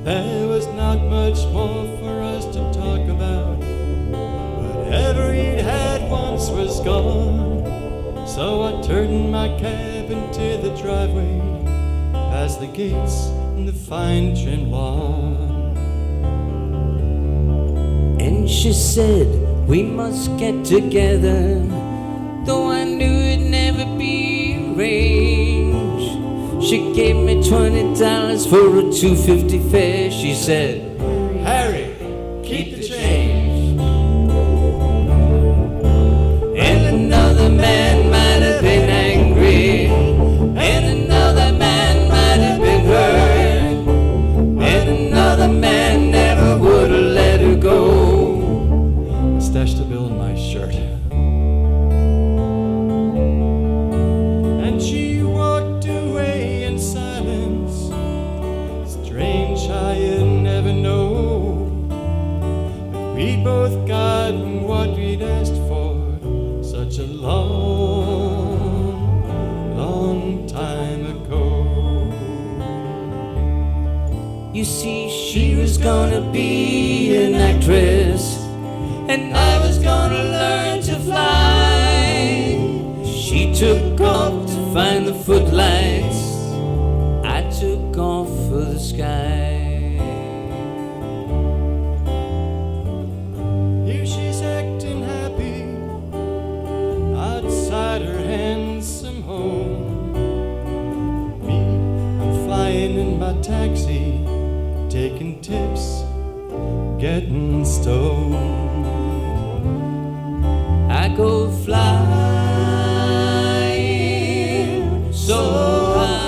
There was not much more for us to talk about. Whatever he'd had once was gone. So I turned my cab into the driveway, past the gates and the fine trim lawn. And she said, we must get together, though I knew it'd never be arranged. She gave me $20 for a $2.50 fare. She said, Harry, keep the change. And another man might have been angry, and another man might have been hurt, and another man never would have let her go. I stashed a bill in my shirt. And she walked away in silence. Strange how you never know. But we both got what we'd asked for. Such a long, long time ago. You see, she was gonna be an actress, and I was gonna learn to fly. She took off to find the footlights. I took taking tips, getting stoned. I go flying so high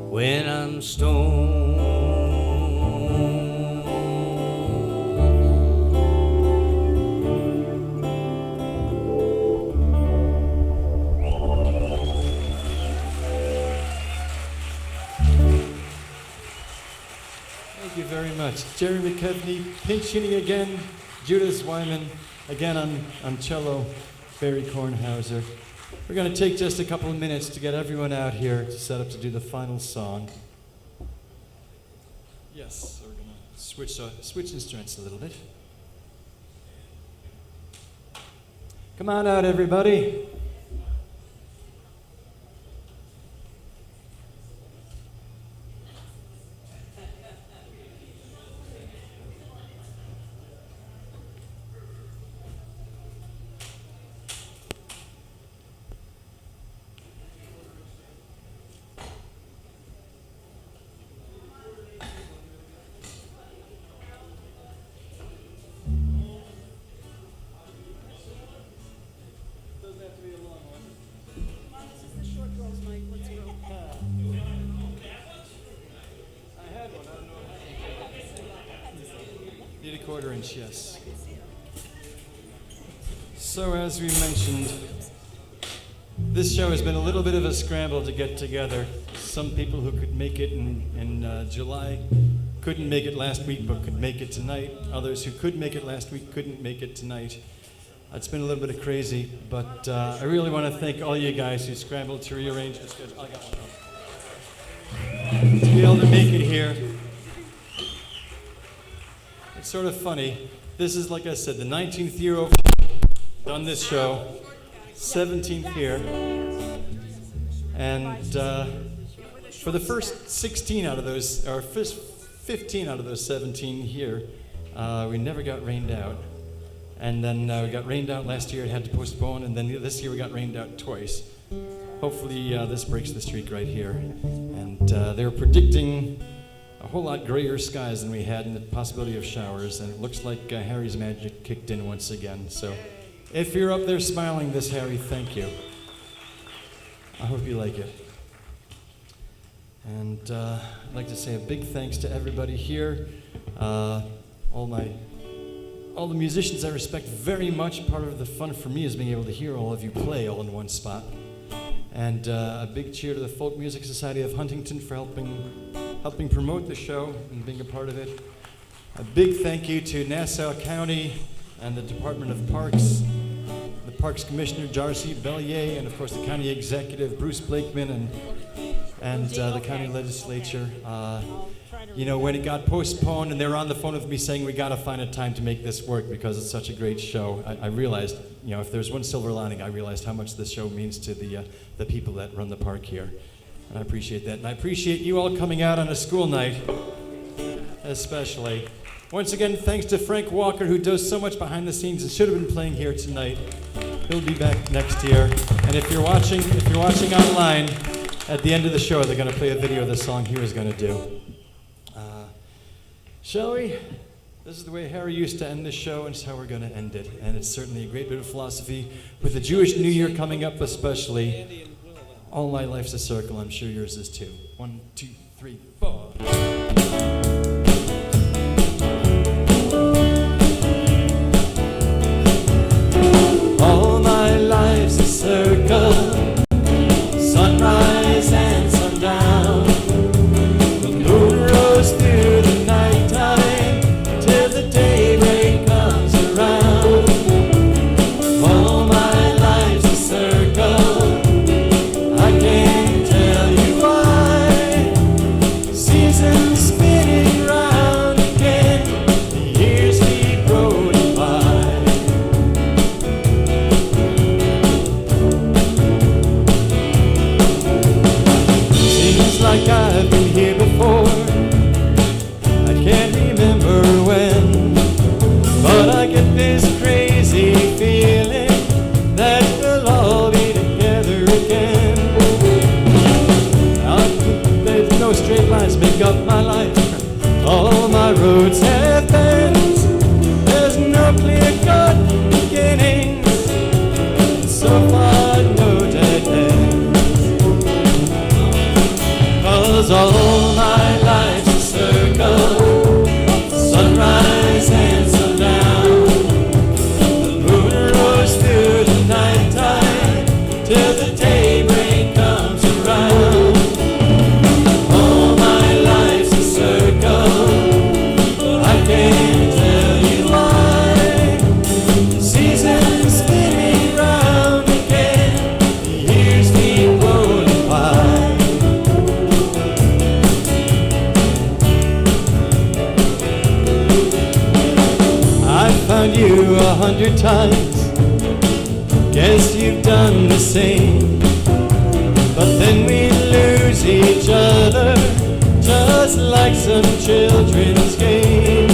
when I'm stoned. Thank you very much. Jerry McKevney, pinch hitting again. Judith Wyman, again on cello. Barry Kornhauser. We're going to take just a couple of minutes to get everyone out here to set up to do the final song. Yes, so we're going to switch instruments a little bit. Come on out, everybody. Need a 1/4 inch, yes. So as we mentioned, this show has been a little bit of a scramble to get together. Some people who could make it in July couldn't make it last week but could make it tonight. Others who could make it last week couldn't make it tonight. It's been a little bit of crazy, but I really want to thank all you guys who scrambled to rearrange the schedule. I got one. To be able to make it here. It's sort of funny. This is, like I said, the 19th year over done this show, 17th here, and for the first 16 out of those, or 15 out of those 17 here, we never got rained out. And then we got rained out last year, it had to postpone, and then this year we got rained out twice. Hopefully this breaks the streak right here. And they were predicting a whole lot grayer skies than we had and the possibility of showers, and it looks like Harry's magic kicked in once again. So if you're up there smiling this Harry, thank you. I hope you like it. And I'd like to say a big thanks to everybody here, all the musicians I respect very much. Part of the fun for me is being able to hear all of you play all in one spot. And a big cheer to the Folk Music Society of Huntington for helping promote the show and being a part of it. A big thank you to Nassau County and the Department of Parks, the Parks Commissioner Darcy Bellier, and of course the County Executive Bruce Blakeman and the County Legislature. You know, when it got postponed and they were on the phone with me saying we got to find a time to make this work because it's such a great show, I realized, you know, if there's one silver lining, I realized how much this show means to the people that run the park here. And I appreciate that. And I appreciate you all coming out on a school night, especially. Once again, thanks to Frank Walker, who does so much behind the scenes and should have been playing here tonight. He'll be back next year. And if you're watching online, at the end of the show, they're going to play a video of the song he was going to do. Shall we? This is the way Harry used to end the show, and it's how we're going to end it. And it's certainly a great bit of philosophy. With the Jewish New Year coming up especially, all my life's a circle. I'm sure yours is too. 1, 2, 3, 4. All my life's a circle, sunrise and sundown. The moon rose through the nighttime till the daybreak comes around. All my life's a circle, I can't tell you why. Seems make up my life. All my roads have bends. There's no clear-cut beginnings. So far, no dead ends. 'Cause all my life's a circle, sunrise and sundown. The moon rose through the nighttime till the daybreak comes around. All my life's a circle, I can't tell you why. Seasons spinning round again, the years keep rolling by. I've found you 100 times, guess you've done the same. But then we lose each other, just like some children's game.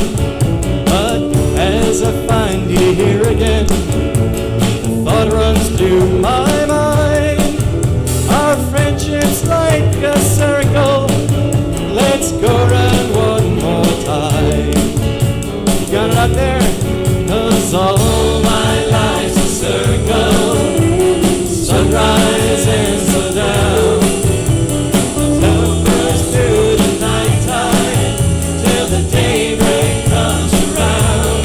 But as I find you here again, the thought runs through my mind. Our friendship's like a circle, let's go round one more time. You got it out there? 'Cause all my life's a circle, sunrise and sundown. Love bursts through the nighttime till the daybreak comes around.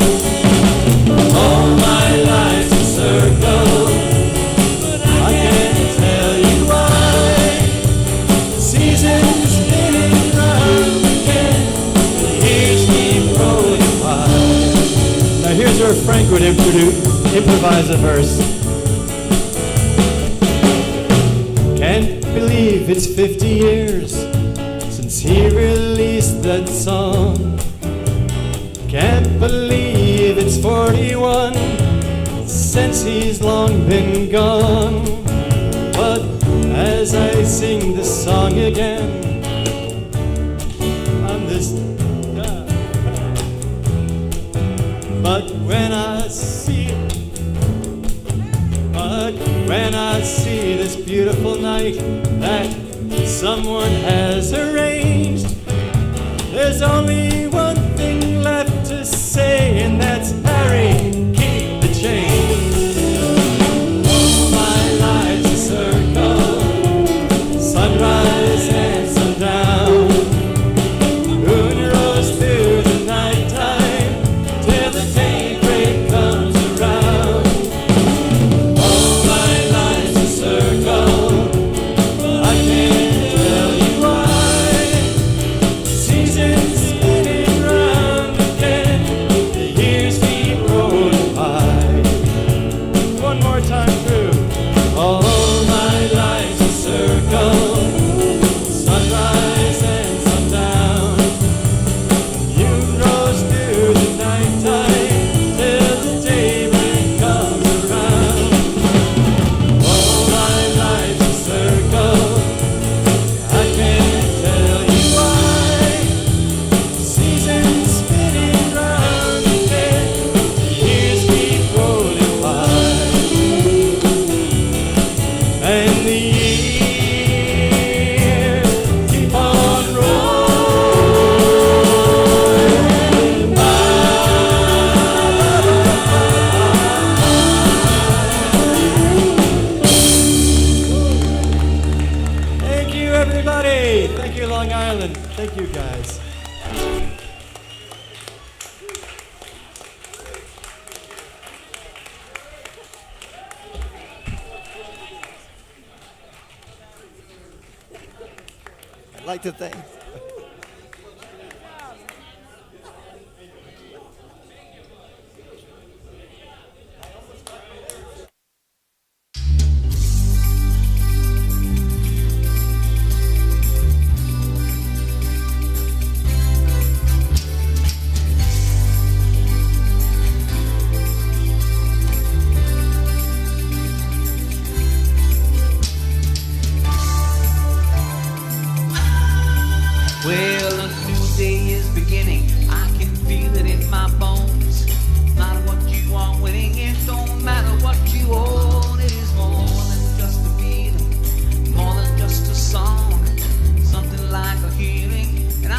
All my life's a circle, but I can't tell you why. Seasons spinning round again, the years keep rolling by. Now here's where Frank would improvise a verse. Can't believe it's 50 years since he released that song. Can't believe it's 41 since he's long been gone. But as I sing this song again, I'm this. But when I see this beautiful night that someone has arranged, there's only one thing left to say, and that's Harry, keep the change. All my life's a circle, sunrise and sundown. Moon rose through the nighttime till the daybreak comes around. All my life's a circle, I can't tell you why. Seasons spinning round again, the years keep rolling by. One more time through. All my life's a circle, sunrise and sundown. You rose through the nighttime till the daybreak comes around. All my life's a circle, I can't tell you why. Seasons spinning round again, the years keep rolling by. And the years keep on rolling by. Thank you, everybody. Thank you, Long Island. Thank you, guys. I'd like to thank. Well, a new day is beginning. I can feel it in my bones. No matter what you are winning, it don't matter what you own. It is more than just a feeling, more than just a song. Something like a healing, and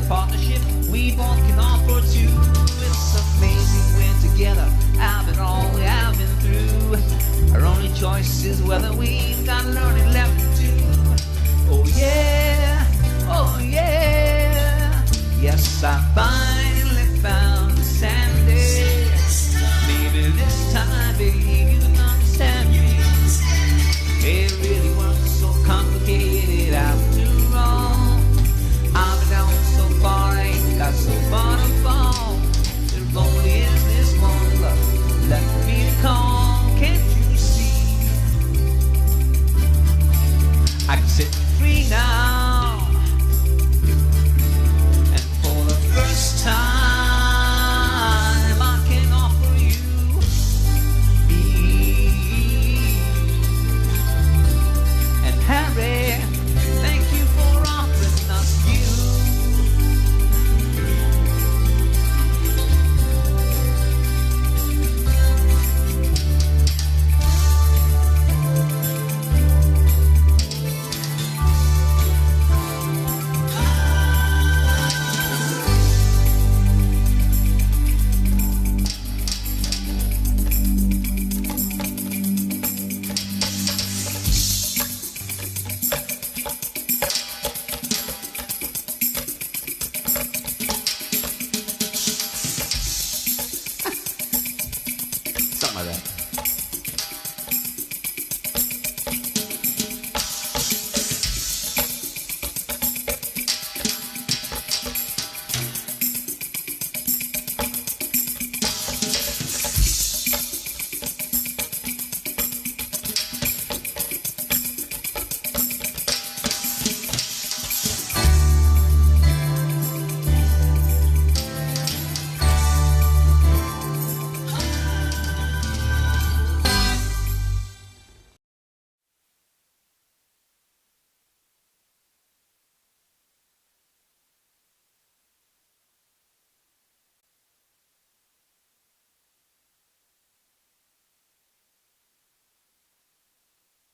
partnership we both can offer to. It's amazing we're together after all we have been through. Our only choice is whether we've got learning left to do. Oh yeah, yes, I find